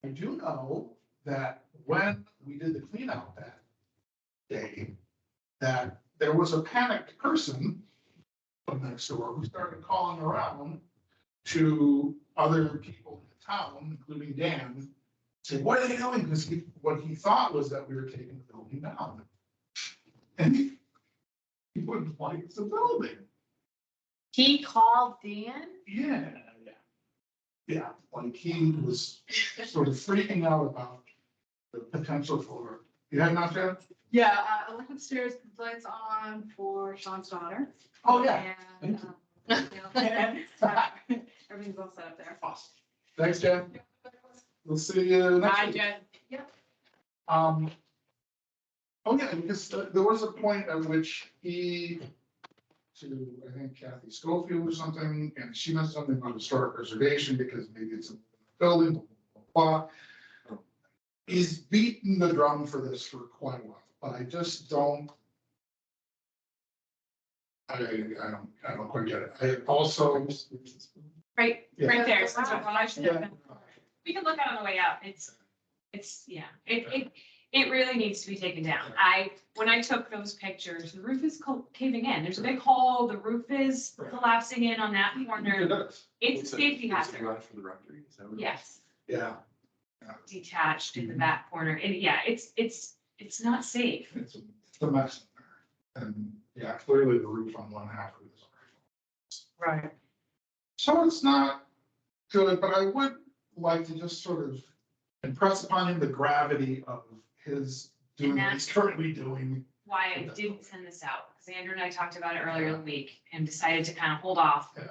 I do know that when we did the clean out that day, that there was a panicked person from next door who started calling around to other people in the town, including Dan, saying, what are they doing? Because what he thought was that we were taking the building down. And he wouldn't like the building. He called Dan? Yeah. Yeah, like he was sort of freaking out about the potential for, you have not yet? Yeah, I went upstairs, the lights on for Sean's daughter. Oh, yeah. And, everything's all set up there. Awesome. Thanks, Jen. We'll see you next Hi, week. Jen. Oh, yeah, because there was a point at which he, to, I think Kathy Schofield or something, and she mentioned something about historic preservation because maybe it's a building, blah, blah, blah. He's beaten the drum for this for quite a while, but I just don't. I don't quite get it. I also. Right, Yeah. right there. So garage, Yeah. we can look at it on the way out. It's, yeah, it really needs to be taken down. When I took those pictures, the roof is caving in. There's a big hole. The roof is collapsing in on that corner. It's a safety hazard. For the rectory, is that what it is? Yes, Yeah, detached in the back corner. And yeah, it's not safe. it's a mess. in there. And yeah, clearly the roof on one half of it is already. Right. So it's not good, but I would like to just sort of impress upon him the gravity of his doing what he's currently doing. Why I didn't send this out, because Andrew and I talked about it earlier in the week and decided to kind of hold off. Yeah.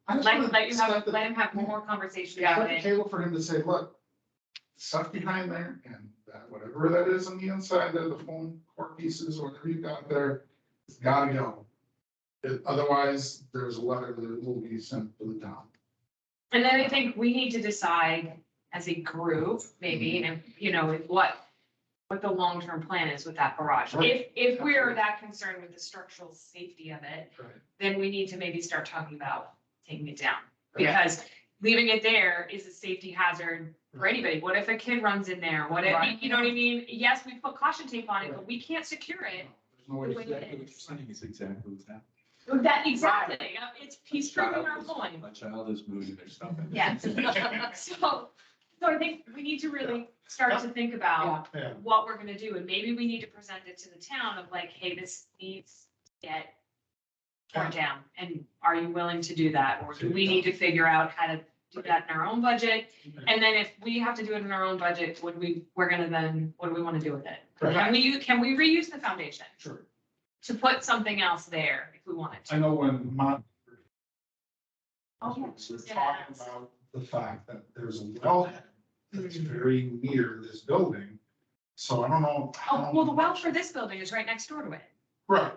I just Let wanna let him have more conversation Yeah, about put the it. table for him to say, look, stuff behind there and that whatever that is on the inside there, the foam core pieces, whatever you got there, it's gotta go. Otherwise, there's a letter that will be sent to the town. And then I think we need to decide as a group, maybe, and what the long-term plan is with that garage. Right. If we're that concerned with the structural safety of it, Right. then we need to maybe start talking about taking it down. Right. Because leaving it there is a safety hazard for Right. anybody. What if a kid runs in there? What if, Right. you know what I mean? Yes, we put caution tape on it, but we can't secure it. There's no way to Wait. say Exactly what you're saying is exactly what's happening. Exactly. He's proving our point. My child is moving their stuff. in. Yes. So I think we need to really start to think about Yeah. what we're gonna do, and maybe we need to present it to the town of like, hey, this needs to get torn down, and are you willing to do that, or do we need to figure out how to do that in our own budget? And then if we have to do it in our own budget, what do we wanna do with it? Right. Can we reuse the foundation Sure. to put something else there if we wanted to? I know when Mont Oh, was talking about the fact that there's a wellhead that's very near this building. So I don't know. Oh, well, the well for this building is right next door to it. Right,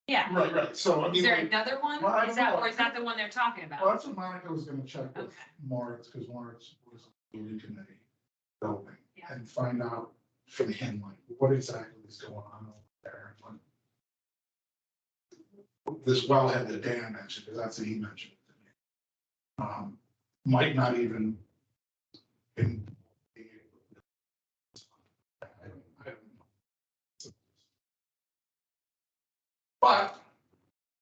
Yeah. right. So I Is mean, there like, another one? Well, I Is don't that, know. or is that the one they're talking well, about? that's what Monica was gonna check with Okay. Moritz, because Moritz was on the building committee building Yeah. and find out from him, like, what exactly is going on over there. and what This wellhead that Dan mentioned, because that's what he mentioned. to me, Might not even. in- I don't know. But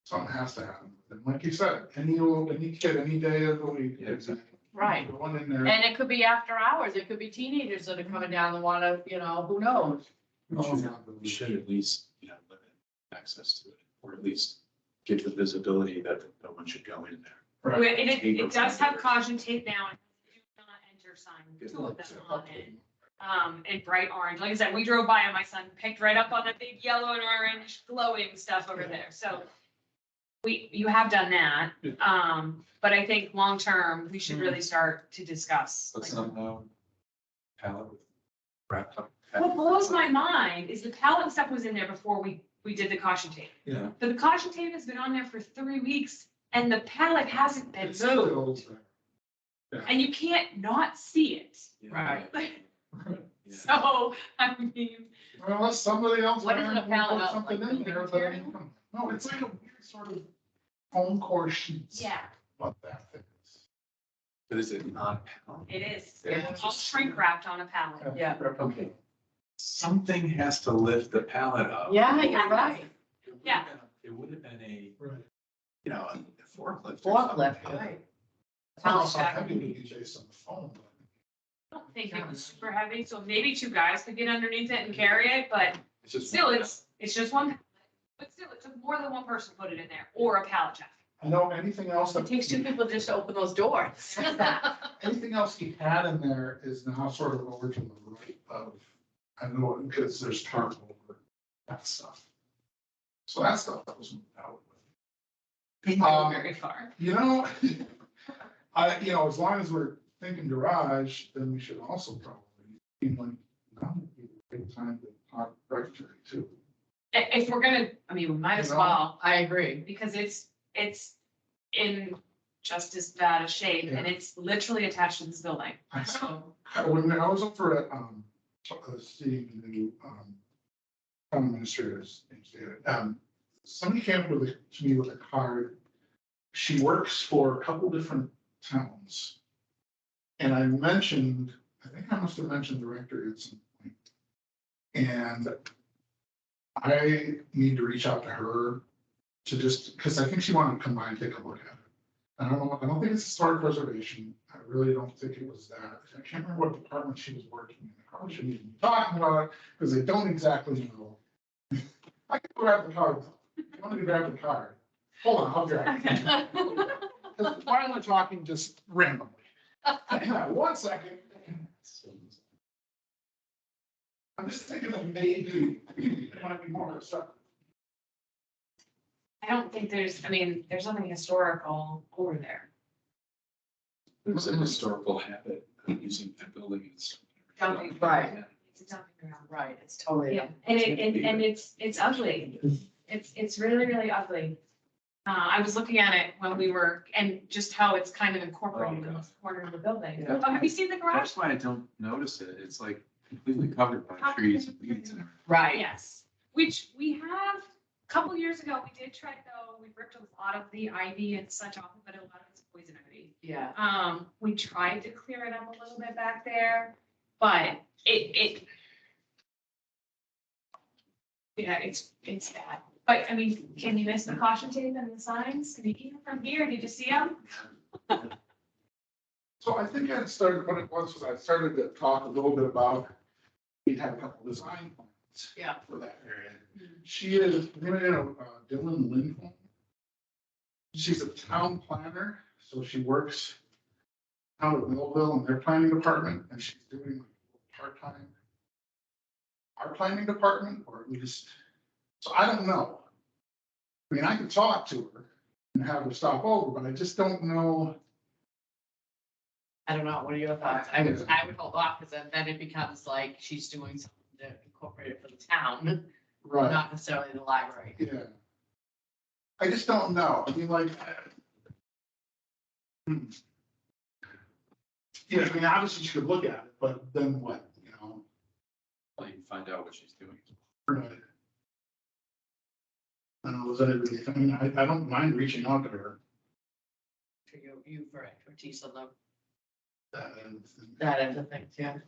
something has to happen. And like you said, any kid, any day of the week. Yeah, exactly. Right. Going in there. And it could be after hours. It could be teenagers that are coming down and wanna, who knows? We we should at least, limit access to it, or at least give the visibility that no one should go in there. Right. Well, it does have caution tape now, and do not enter sign. Good. to put them on it. in bright orange. Like I said, we drove by and my son picked right up on that big yellow and orange glowing stuff over there. So you have done that. But I think long-term, we should really start to discuss. But like, some palette with wrapped up. what blows my mind is the pallet stuff was in there before we did the caution tape. Yeah. But the caution tape has been on there for 3 weeks and the pallet hasn't been It's still moved. old there. And you can't not see it. Right. So, I mean, Well, unless somebody else. What is it, a put pallet of, something like, in building there, but I material? mean, no, it's like a weird sort of foam core sheets. yeah, What that thing is. But is it not palette? it is. Yeah. It's all shrink wrapped on a pallet. Yeah. Okay. Something has to lift the pallet up. Yeah, you're right. It would've Yeah. been- It would have been a, Right. you know, a forklift. or something. Forklift, right. Pallet's Pallet not jack. heavy to be based on the foam, but. I don't think it was super heavy, so maybe 2 guys could get underneath it and carry it, but It's just. still, it's just one pallet. But still, it took more than one person to put it in there, or a pallet jack. I know anything else It that. takes 2 people just to open those doors. Anything else he had in there is now sort of over to the right of, I know, because there's tarp over that stuff. So that stuff that was moved out. Didn't go very far. You know, as long as we're thinking garage, then we should also probably, like, now would be the right time to talk rectory too. If we're gonna, I mean, we might as You know? well, I agree. because it's in just as bad a shape, and it's literally attached to this building. So, When I was over at, seeing the new, town administrators, somebody came up to me with a card. She works for a couple different towns. And I think I must have mentioned directory at some point. And I need to reach out to her to just, because I think she wanted to come by and take a look at it. I don't think it's historic preservation. I really don't think it was that. I can't remember what department she was working in. I probably shouldn't even be talking about it because I don't exactly know. I can grab the card. You want me to grab the card? Hold on, I'll grab it. Because why am I talking just randomly? Hang on 1 second. I'm just thinking that maybe it might be more stuff. I don't think there's nothing historical over there. There's a historical habit of using that building as. Dumping. Right. It's a dumping ground. Right, it's totally. Yeah, and it's ugly. It's really, really ugly. I was looking at it when we were, and just how it's kind of incorporated in this corner of the building. Yeah. Oh, have you seen the garage? That's why I don't notice it. It's like completely covered by trees and weeds and everything. Right. Yes, which we have, a couple years ago, we did try though, we ripped a lot of the ivy and such off, but a lot of it's poison ivy. Yeah. We tried to clear it up a little bit back there, but yeah, it's bad. But I mean, can you miss the caution tape and the signs? Can you keep them from here? Did you see them? So I think I started, what it was I started to talk a little bit about, we had a couple design plans. Yeah. For that area. She is, Dylan Lindholm. She's a town planner, so she works out of Millville in their planning department, and she's doing part-time our planning department, or at least, so I don't know. I mean, I could talk to her and have her stop over, but I just don't know. I don't know. What are your thoughts? I would hold off because then it becomes like she's doing something to incorporate it for the town, Right. not necessarily the library. Yeah. I just don't know. I mean, like. Yeah, I mean, obviously you could look at it, but then what, Well, you can find out what she's doing. Right. I don't know, was anybody, I mean, I don't mind reaching out to her. For you for expertise on the, And- that end of things, yeah.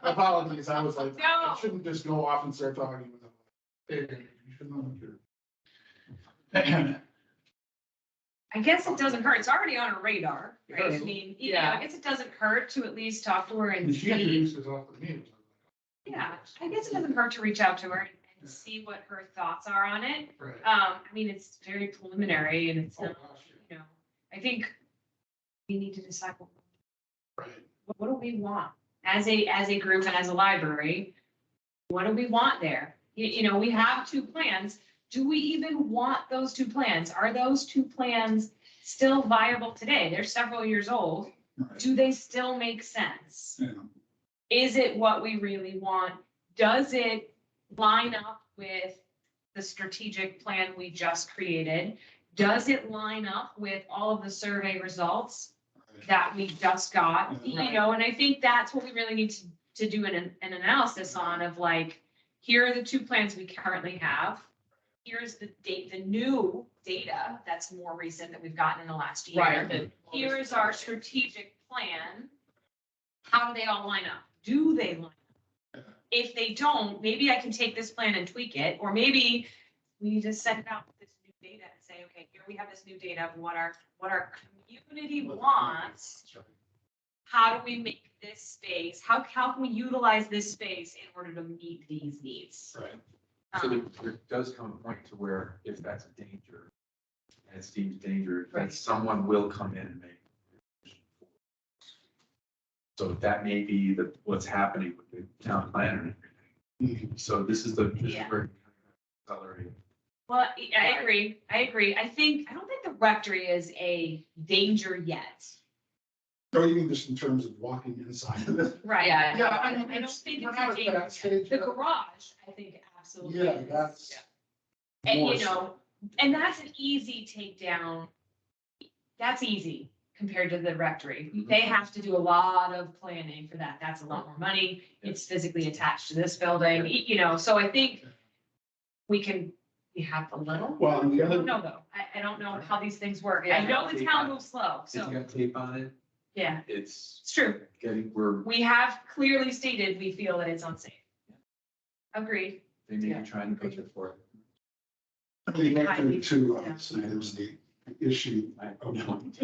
Apologies, I was like, I No. shouldn't just go off and start talking with them. Hey, you should know what you're. I guess it doesn't hurt. It's already on her radar, right? I Yes. mean, Yeah. I guess it doesn't hurt to at least talk to her and And she see. introduced herself to me. Yeah, I guess it doesn't hurt to reach out to her and see what her thoughts are on it. Right. I mean, it's very preliminary and it's Oh, not, gosh, you know, I think we need to decide right. what do we want? as a group and as a library, what do we want there? You know, we have two plans. Do we even want those two plans? Are those two plans still viable today? They're several years old. Right. Do they still make sense? Yeah. Is it what we really want? Does it line up with the strategic plan we just created? Does it line up with all of the survey results that we just got? You know, and I think that's what we really need to do an analysis on of like, here are the two plans we currently have. Here's the new data that's more recent that we've gotten in the last year. Right. Here is our strategic plan. How do they all line up? Do they line up? If they don't, maybe I can take this plan and tweak it, or maybe we need to send it out with this new data and say, okay, here we have this new data of what our community wants. How do we make this space? How can we utilize this space in order to meet these needs? Right. So there does come a point to where if that's a danger, and it seems dangerous, then Right. someone will come in and make. a decision for us. So that may be what's happening with the town planner and everything. So this is where you kind of accelerate. Well, I agree. I don't think the rectory is a danger yet. Or even just in terms of walking inside of it. Right. Yeah. Yeah, I mean, I don't it's, think we're it's not a at danger that yet. stage The yet. garage, I think absolutely Yeah, is. that's. And more you know, and that's an easy takedown. That's easy compared to the rectory. Mhm. They have to do a lot of planning for that. That's a lot more money. It's physically attached to this building, you know, so I think we have a little. Well, and the I other. don't know though. I don't know how these things work. I know the town moves slow, If you so, got tape on it, yeah, it's it's true. we're, We have clearly stated we feel that it's unsafe. Agreed. they may Yeah. be trying to push it for it. I mean, back Highly- to, obviously, there's the issue I of don't.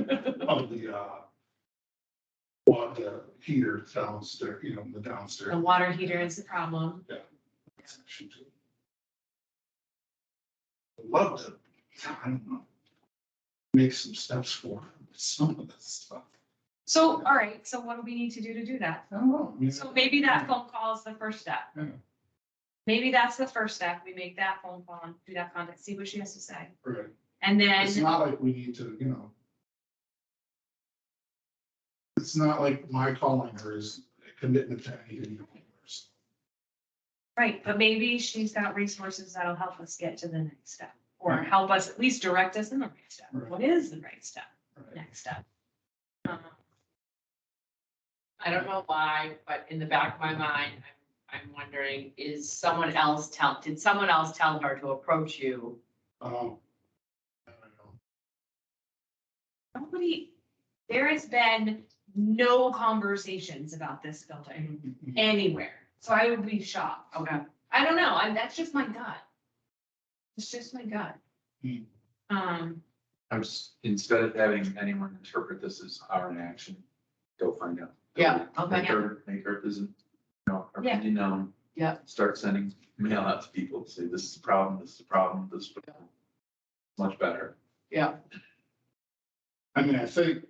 of the heater downstairs, you know, the downstairs. The water heater is the problem. That's an issue too. I'd love to, I don't know, make some steps for some of this stuff. So, all right, so what do we need to do that? I don't know. I mean, So maybe that phone call is the first step. Yeah. Maybe that's the first step. We make that phone call and do that contact, see what she has to say. Right. And It's then, not like we need to, you know. It's not like my calling her is a commitment to anything. right, but maybe she's got resources that'll help us get to the next step. Or Right. help us at least direct us in the right step. Right. What is the right step, Right. next step? I don't know why, but in the back of my mind, I'm wondering, did someone else tell her to approach you? I don't know. Nobody, there has been no conversations about this building anywhere, so I would be shocked. Okay. I don't know, that's just my gut. It's just my gut. Hmm. I was, instead of having anyone interpret this as our action, go find out. Yeah, okay. Make her visit, our Yeah. opinion known. Yeah. Start sending mail out to people, say, this is the problem, this is the problem, this is the problem. Much better. Yeah, I mean, I think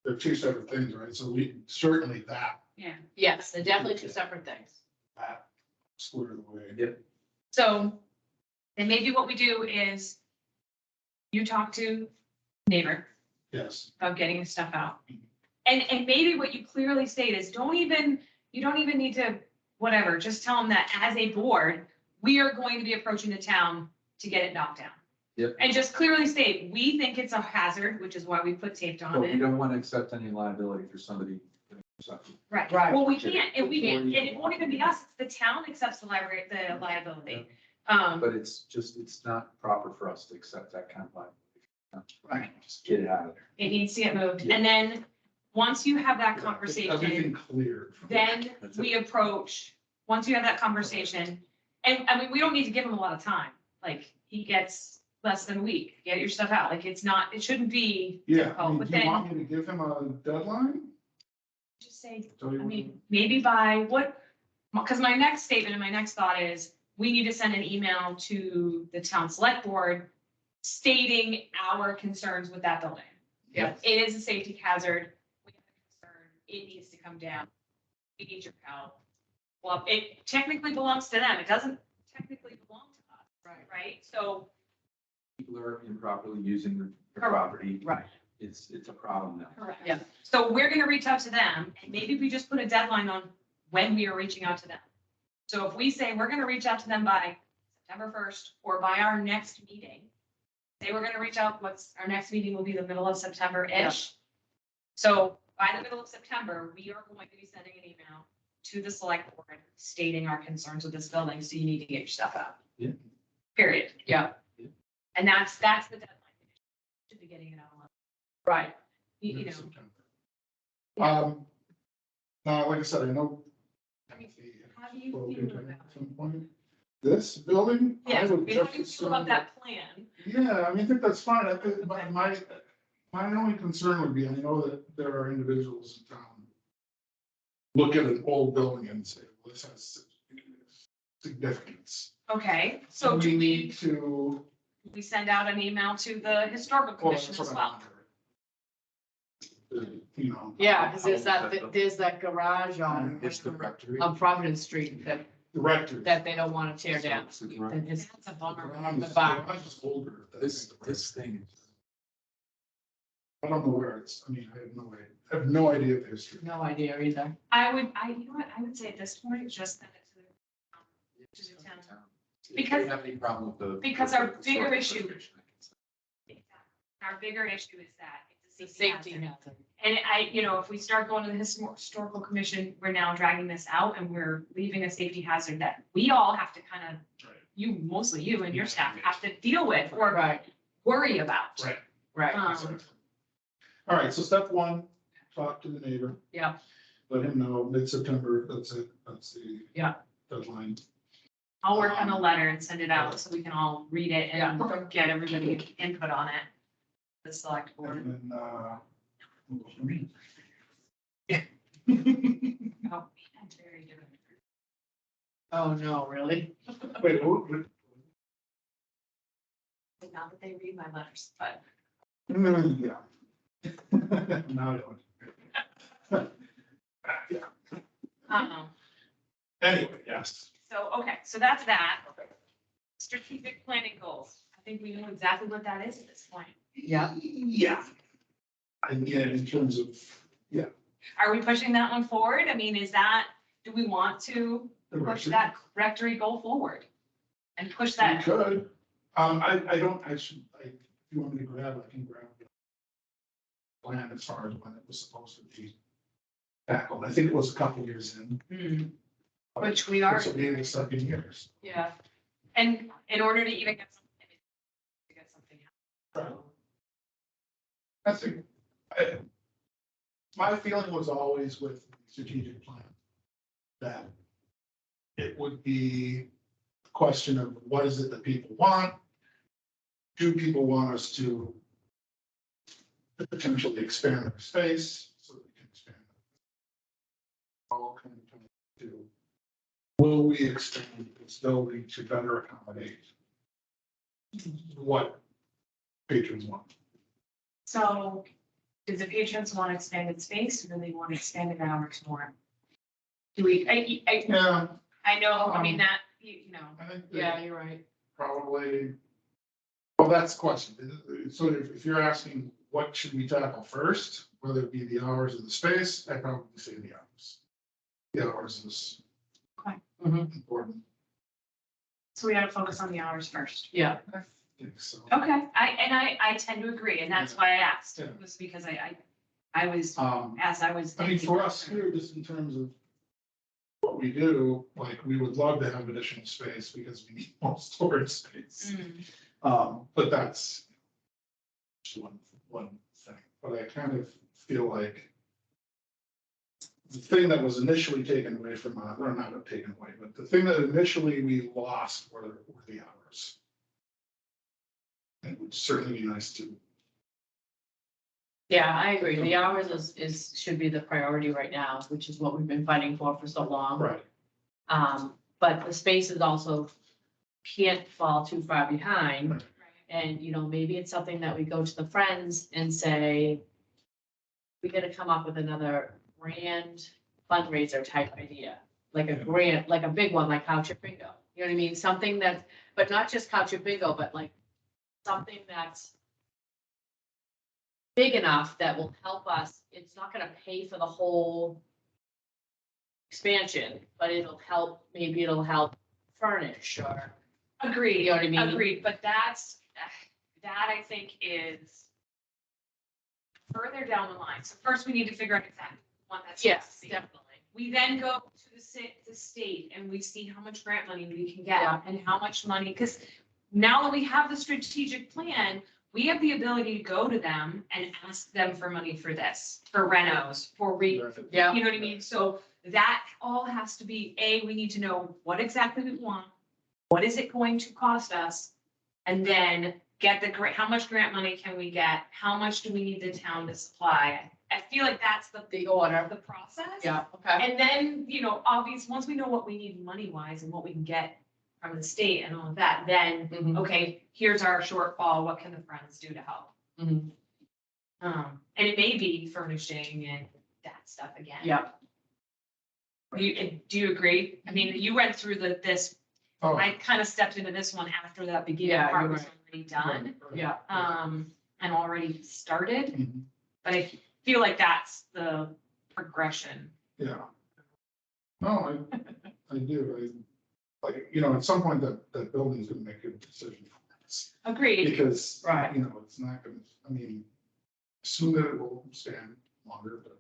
they're two separate things, right? So we, certainly that yes, they're definitely two separate things. squared away. Yep. So, then maybe what we do is you talk to neighbor Yes. about getting his stuff out. And maybe what you clearly state is you don't even need to, whatever, just tell them that as a board, we are going to be approaching the town to get it knocked down. Yep. And just clearly state, we think it's a hazard, which is why we put taped But on we it. don't want to accept any liability for somebody doing something. Right, Right. well, we can't, and we Before can't, you- and it won't even be us, it's the town accepts the liability. But it's not proper for us to accept that kind of liability. Right. Just get it out of there. It needs to get moved, Yeah. and then, once you have that Everything conversation, clear. then That's we approach, once you have that conversation, and I mean, we don't need to give him a lot of time, like, he gets less than a week, get your stuff out, like, it shouldn't be Yeah, I difficult, mean, but do you then, want me to give him a deadline? just say, Tell you I what- mean, maybe by what, because my next statement and my next thought is, we need to send an email to the town select board stating our concerns with that building. Yeah. It is a safety hazard. We have a concern. It needs to come down. we need your help. Well, it technically belongs to them. It doesn't technically belong to us, right? So, People are improperly using the Correct. property. Right. It's a problem now. correct. Yeah. So we're gonna reach out to them, and maybe we just put a deadline on when we are reaching out to them. So if we say we're gonna reach out to them by September 1st, or by our next meeting, say we're gonna reach out, our next meeting will be the middle of September-ish. So by the middle of September, we are going to be sending an email to the select board stating our concerns with this building, so you need to get your stuff out. Yeah. Period. Yeah. And that's the deadline. Should be getting it out. Right. You know, September. Yeah. Now, like I said, I know. Timothy How do you spoke feel into it about at some point. This building? I yeah, would we have just to feel about assume- that plan. Yeah, I mean, I think that's fine. I think my only concern would be, I know that there are individuals in town. Look at an old building and say, well, this has significance. Okay, so We do need to. we send out an email to the historical Well, commission that's as what I well? wonder. You know. Yeah, because there's that garage on, It's the rectory. on Providence Street that Directors. they don't want to tear down. So the garage- And it's That's a bummer. the barn. Garage is older. than This the thing, I don't know where it's, I mean, I have no idea of the history. No idea either. You know what, I would say at this point, just send it to the town. If Because- you have any problem with the. because our with the bigger historical issue- preservation, I can say. Our bigger issue is that The it's a safety safety hazard. hazard. And if we start going to the historical commission, we're now dragging this out and we're leaving a safety hazard that we all have to kind of, mostly you and your staff have to deal with or Right, worry about. Right. right. Um, All right, so step one, talk to the neighbor. Yeah. Let him know mid-September, that's it, that's the. Yeah. Deadline. I'll work on a letter and send it out so we can all read it and Yeah. get everybody input on it. The select board. And then, Oh, man, very good. Oh, no, really? wait, Not that they read my letters, but yeah. Now I don't. Yeah, anyway, yes. so that's that. Strategic planning goals. I think we know exactly what that is at this point. Yeah. Yeah. Again, in terms of, Are we pushing that one forward? I mean, do we want to the push rectory. that rectory goal forward? And push We that, could, if you want me to grab, I can grab. The plan as far as when it was supposed to be tackled. I think it was a couple years in. which we are, This will be in the 7 years. yeah. And in order to even get something. I think, my feeling was always with the strategic plan that it would be a question of what is it that people want? Do people want us to potentially expand their space so that we can expand? All kind of do. Will we expand this building to better accommodate what patrons want? So, do the patrons want expanded space, or do they want expanded hours more? Do we, Yeah, I know, I mean, that, you know, I think. Yeah, you're right. Probably, well, that's the question. So if you're asking what should we tackle first, whether it be the hours or the space, I'd probably say the hours. The hours is Mhm. important. so we gotta focus on the hours first. Yeah, I think so. Okay, I tend to agree, and that's why I asked, Yeah. was because I was, as I was. I mean, thinking for about us it. here, just in terms of what we do, like, we would love to have additional space because we need more storage space. But that's just one thing, but I kind of feel like the thing that was initially taken away from, or not taken away, but the thing that initially we lost were the hours. It would certainly be nice to, yeah, I agree. The hours should be the priority right now, which is what we've been fighting for so long. right, But the spaces also can't fall too far behind. Right. And, maybe it's something that we go to the friends and say, we gotta come up with another brand fundraiser type idea, like a grant, like a big one, like Couch It Bingo. You know what I mean? Something that's, but not just Couch It Bingo, but like something that's big enough that will help us. It's not gonna pay for the whole expansion, but it'll help, maybe it'll help furnish or, Agreed, you know what I mean? agreed, but that I think is further down the line. So first we need to figure out exactly what that's. supposed Yes, to be. definitely. We then go to the state and we see how much grant money we can get Yeah. and how much money, because now that we have the strategic plan, we have the ability to go to them and ask them for money for this, for renos, for Yeah. you know what I mean? So that all has to be, we need to know what exactly we want, what is it going to cost us? And then get the grant, how much grant money can we get? How much do we need the town to supply? I feel like that's The order. the process. Yeah, okay. And then, once we know what we need money wise and what we can get from the state and all of that, then, Mhm. okay, here's our shortfall, what can the friends do to help? Mhm. And it may be furnishing and that stuff again. Yeah. Do you agree? I mean, you went through this, Oh, I kind of stepped into this one after that beginning Yeah, part you're was right. already done, Yeah. and already started, mhm, but I feel like that's the progression. yeah. No, I do, like, at some point that building's gonna make a decision. Agreed. Because, Right. it's not gonna, assume that it will stand longer, but.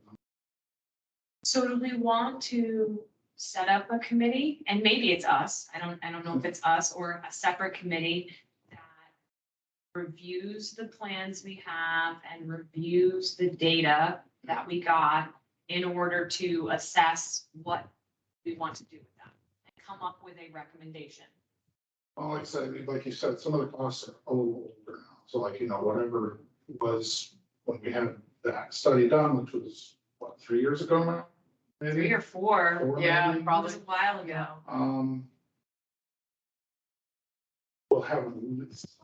So do we want to set up a committee, and maybe it's us, I don't know if it's us or a separate committee that reviews the plans we have and reviews the data that we got in order to assess what we want to do with them and come up with a recommendation. Well, like you said, some of the costs are a little older now, so whatever was when we had that study done, which was, 3 years ago now? Maybe? 3 or 4, Four, Yeah, maybe? it probably. was a while ago. We'll have a list.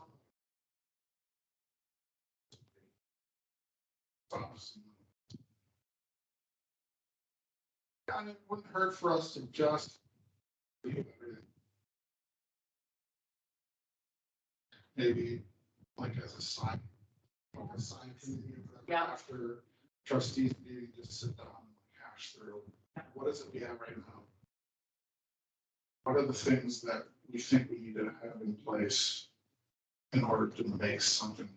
And it wouldn't hurt for us to just. Maybe like as a side. Committee Yeah. after trustees meeting, just sit down and hash through, what is it we have right now? What are the things that we think we need to have in place in order to make something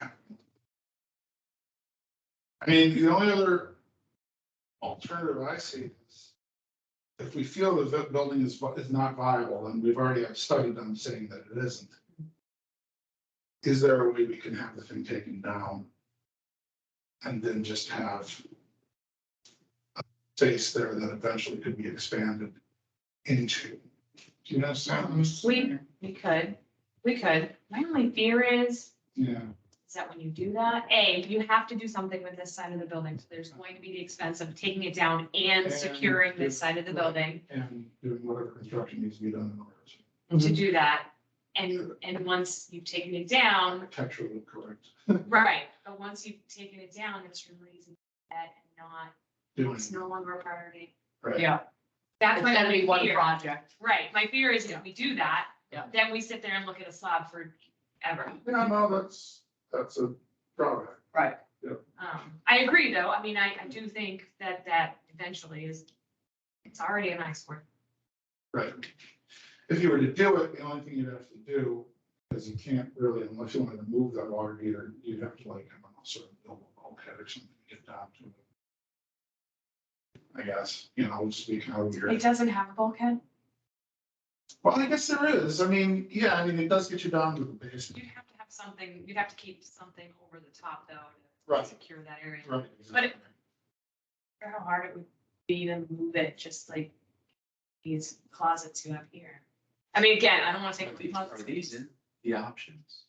happen? The only other alternative I see is if we feel that that building is not viable, and we've already had a study done saying that it isn't, is there a way we can have the thing taken down and then just have a space there that eventually could be expanded into? Do you understand? We could. My only fear is Yeah, that when you do that, you have to do something with this side of the building. So there's going to be the expense of taking it down and And securing this side of the building and doing whatever construction needs to be done in order to do that. And once you've taken it down, architecturally correct. right, but once you've taken it down, it's really easy to get and not, Doing, it's no longer a priority. right. Yeah. That's It's my gonna be only one fear. project. Right, my fear is Yeah. if we do that, Yeah. then we sit there and look at a slab forever. Yeah, no, that's a drawback. Right. I agree, though. I mean, I do think that eventually it's already an eyesore. Right. If you were to do it, the only thing you'd have to do, because you can't really, unless you wanted to move that water heater, you'd have to sort of build a bulkhead or something to get down to it. I guess, just be kind of It weird. doesn't have a bulkhead. Well, I guess there is. It does get you down to the basement. You'd have to have something, you'd have to keep something over the top though Right. to secure that area. Right. But it- I wonder how hard it would be to move it, just like these closets you have here. I mean, again, I don't want to take. Are these in the options?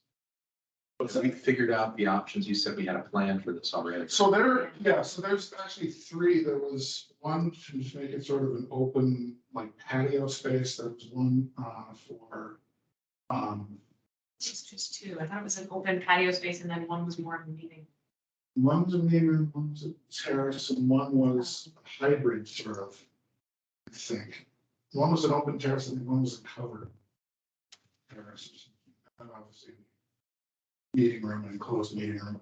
What's So we that? figured out the options. You said we had a plan for this already. So there's actually 3. There was one to just make it sort of an open, like patio space. There was one for, It's just 2. I thought it was an open patio space and then one was more of a meeting. One was a meeting room, one was a terrace, and one was a hybrid sort of, I think. One was an open terrace and one was a covered terrace. And obviously, meeting room and closed meeting room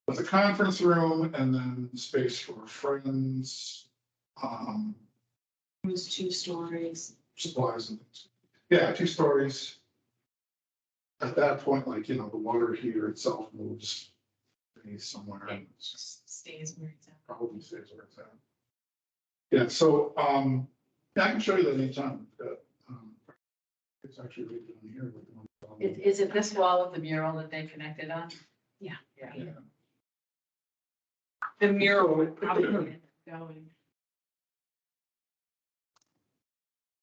with a conference room and then space for friends, It was 2 stories. supplies and things. Yeah, 2 stories. At that point, like, the water heater itself moves somewhere and It just stays where it's at. probably stays where it's at. Yeah, so, yeah, I can show you that anytime. It's actually right down here. with the one- Is it this wall with the mural that they connected on? Yeah. Yeah. Yeah. The mural would probably end up going.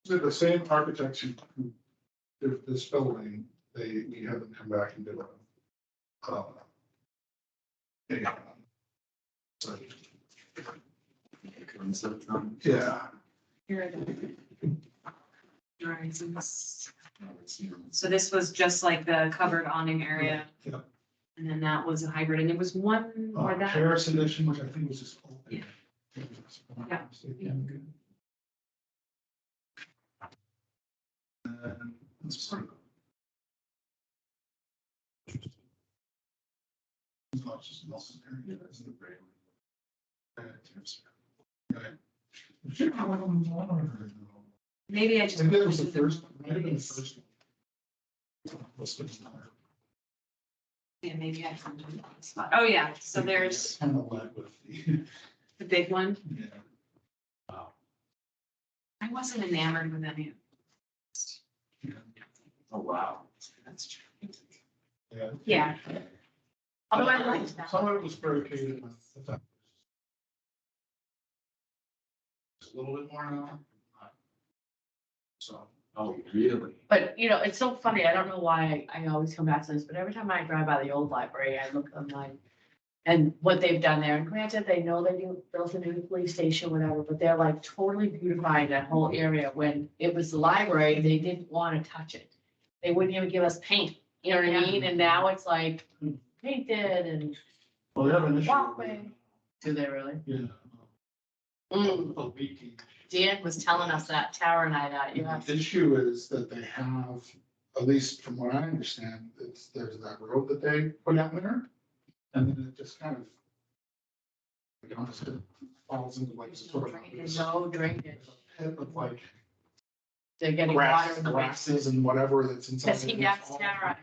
They're the same architects who did this building, we had them come back and do yeah, Here are the drawings. So this was just like the covered awning area. Yeah. And then that was a hybrid, and there was one more that. terrace edition, which I think was just open. Yeah. Yeah. Yeah. And that's pretty cool. It's not just Nelson area, it's the great. Maybe I just. Maybe it was the first, might have been the first one. Yeah, maybe I found it on the spot. Oh, yeah, so there's Kind of led with the, the big one. yeah. I wasn't enamored with any of it. Oh, wow. That's true. Yeah. Yeah. Although I liked that. Some of it was predicated on the fact. A little bit more now. So. Oh, really? But, it's so funny. I don't know why I always come back to this, but every time I drive by the old library, I look online. And what they've done there, and granted, they know they built a new police station, whatever, but they're like totally beautifying that whole area. When it was the library, they didn't want to touch it. They wouldn't even give us paint, you know what I mean? And now it's like painted and Well, they have an issue. walkway. Do they really? Yeah. Mm. A leaking. Dan was telling us that, Tara and I, that, yeah. The issue is that they have, at least from what I understand, there's that road that they put out there. And then it just kind of. Like, honestly, falls into like sort of. There's no drainage. Pit of like They're getting water grass, in the grasses and whatever that's inside. Because he it, it's asked all Tara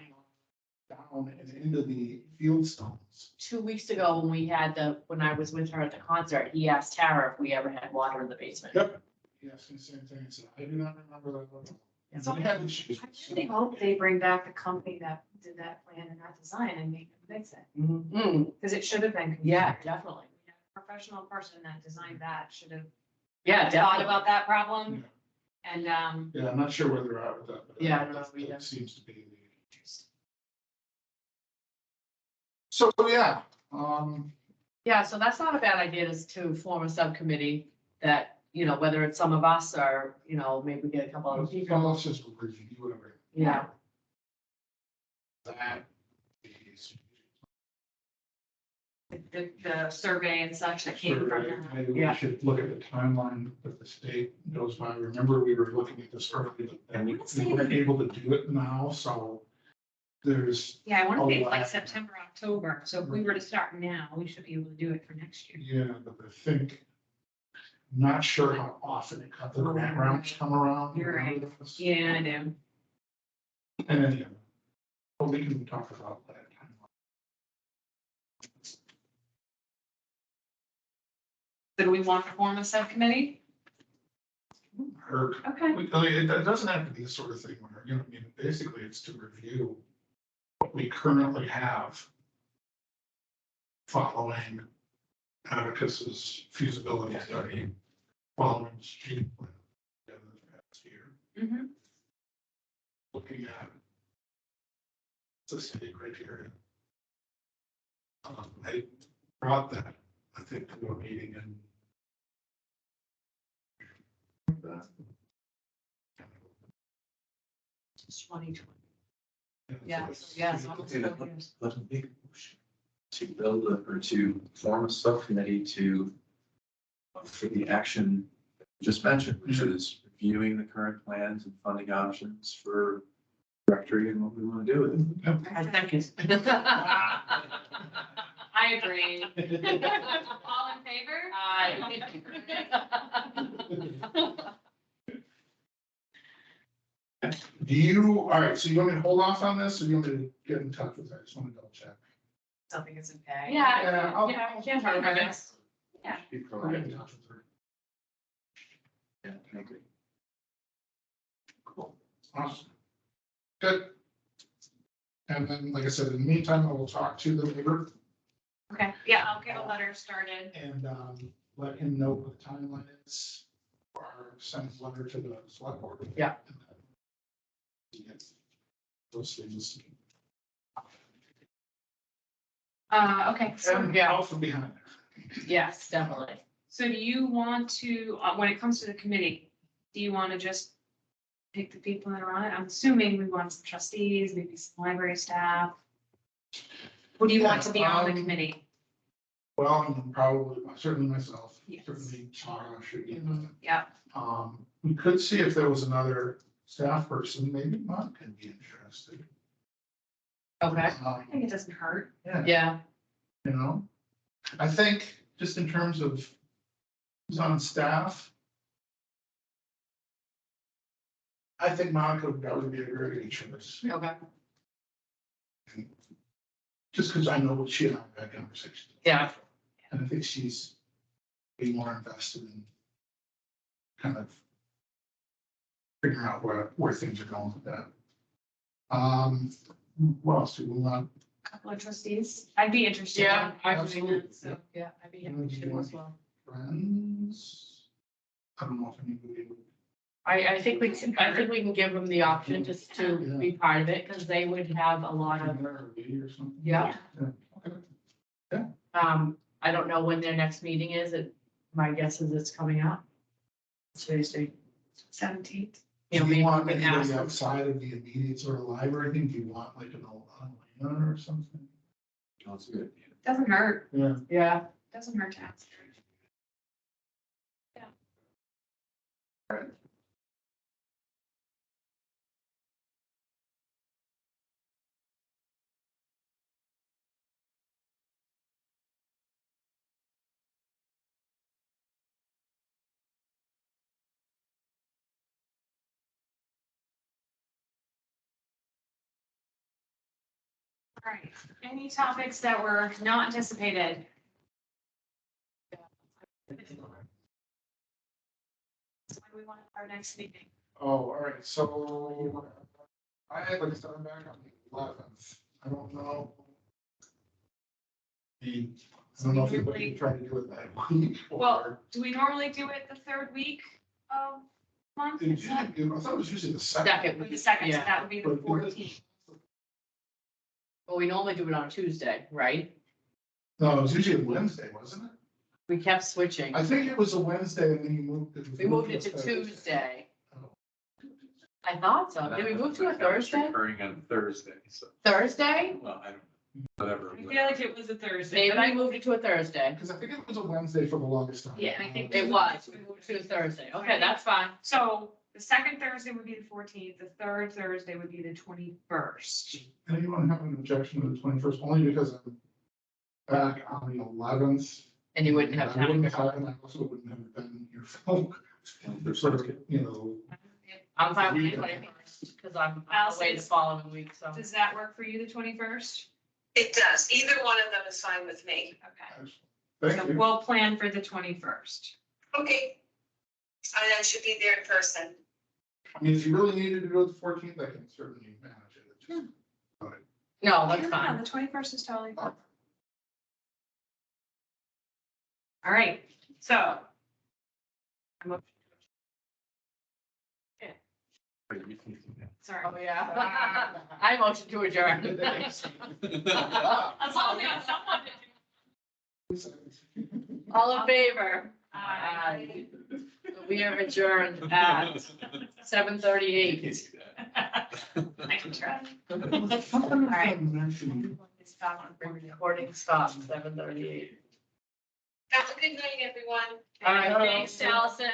Down and into the field stones. 2 weeks ago when I was with her at the concert, he asked Tara if we ever had water in the basement. Yep. Yes, the same thing. So I do not remember that one. And So they had issues. I really hope they bring back the company that did that plan and that design and make them fix it, Mm, because it should have been. yeah, definitely. A professional person that designed that should have Yeah, thought definitely. about that problem. And, Yeah, I'm not sure where they're at with that. But Yeah, I don't know either. that seems to be the. So, yeah, Yeah, so that's not a bad idea to form a subcommittee that, whether it's some of us or, maybe we get a couple other people. let's just review everything. Yeah, That is. the survey and such that came from them. Maybe we Yeah. should look at the timeline that the state goes by. Remember, we were looking at this earlier, and we weren't able to do it now, so there's, Yeah, I want to say it's like lag. September, October, so if we were to start now, we should be able to do it for next year. yeah, but I think, not sure how often the grant rounds come around. You're right. Yeah, I do. And then, yeah, but we can talk about that. So do we want to form a subcommittee? Or, Okay. I mean, it doesn't have to be the sort of thing where, I mean, basically it's to review what we currently have following Atticus's feasibility study, following the street plan. in the past year, Mm-hmm. looking at the city criteria. I brought that, I think, to a meeting and it's 2020. so Yeah, it's- so yeah, it's almost 4 years. Let them make a motion. to build or to form a subcommittee to for the action just mentioned, which is reviewing the current plans and funding options for directory and what we want to do with it. I second. I agree. All in favor? Do you, all right, so you want me to hold off on this or do you want me to get in touch with her? I just want to double check. Something is okay. Yeah, I'll- Yeah, can't hurt her. Yeah. Be I'll get in proactive. touch with her. Yeah, I agree. Cool. Awesome. Good. And then, like I said, in the meantime, I will talk to the neighbor Okay, yeah, I'll get a letter started. and let him know what the timeline is. Or send a letter to the select board. Yeah. Those things. Okay, so, And out from behind there. Yes, definitely. so do you want to, when it comes to the committee, do you want to just pick the people that are on it? I'm assuming we want some trustees, maybe some library staff. Who do you want to be on the committee? Well, and probably, certainly myself, Yes. certainly Tara should be on it. Yeah, We could see if there was another staff person, maybe Mark can be interested. Okay, I think it doesn't hurt. Yeah, yeah, you know, I think just in terms of who's on staff. I think Monica would probably be a very good choice, okay, just because I know what she and I have had conversations. yeah, And I think she's being more invested in kind of figuring out where things are going with that. What else do we want? Couple of trustees. I'd be interested. yeah, in I doing absolutely. that, so. yeah, I'd be You know, interested do you as want- well. Friends? I don't know if anybody would. I think we can give them the option just to be part of it, because they would have a lot of, Or something. yeah. Okay. I don't know when their next meeting is, my guess is it's coming up. Tuesday. 17th. You know, Do maybe you we want can ask anybody them. outside of the immediate sort of library thing? Do you want like an old landowner or something? Oh, it's good. Doesn't hurt. Yeah. Yeah, Doesn't hurt to ask. All right, any topics that were not anticipated? When we want our next meeting? Oh, all right, so I had like starting back on the 11th. I don't know. I don't know if anybody can try to do it that week Well, or. do we normally do it the third week of month? I thought it was usually the second. second, Or the second, so yeah. that would be the But- 14th. Well, we normally do it on a Tuesday, right? No, it was usually a Wednesday, wasn't it? We kept switching. I think it was a Wednesday and then you moved it. We moved it to Thursday. Tuesday. Oh. I thought so. Did we move to a Thursday? Occurring on Thursday, so, Thursday? well, I don't, whatever. I feel like it was a Thursday. Maybe but we moved it to a Thursday. Because I think it was a Wednesday for the longest time. Yeah, I think It was, we moved to a Thursday. Okay, that's fine. So the second Thursday would be the 14th, the third Thursday would be the 21st. Anyone have an objection to the 21st, only because I'm back on the 11th. And you wouldn't have I time. wouldn't have, and I also wouldn't have been here for, sort of, you know, I'm fine with the 21st, because I'm away the following week, so. Does that work for you, the 21st? It does. Either one of them is fine with me. Okay, thank so you. we'll plan for the 21st. Okay. I should be there in person. I mean, if you really needed to go to the 14th, I can certainly manage it. It's just- No, that's Yeah, fine. The 21st is totally fine. All right, so. Sorry. Oh, yeah. I motion to adjourn. As long as we have someone. All in favor? Aye. We are adjourned at 7:38. I can try. How come I haven't mentioned Recording stopped 7:38. Have a good night, everyone. All right. Thanks, Allison.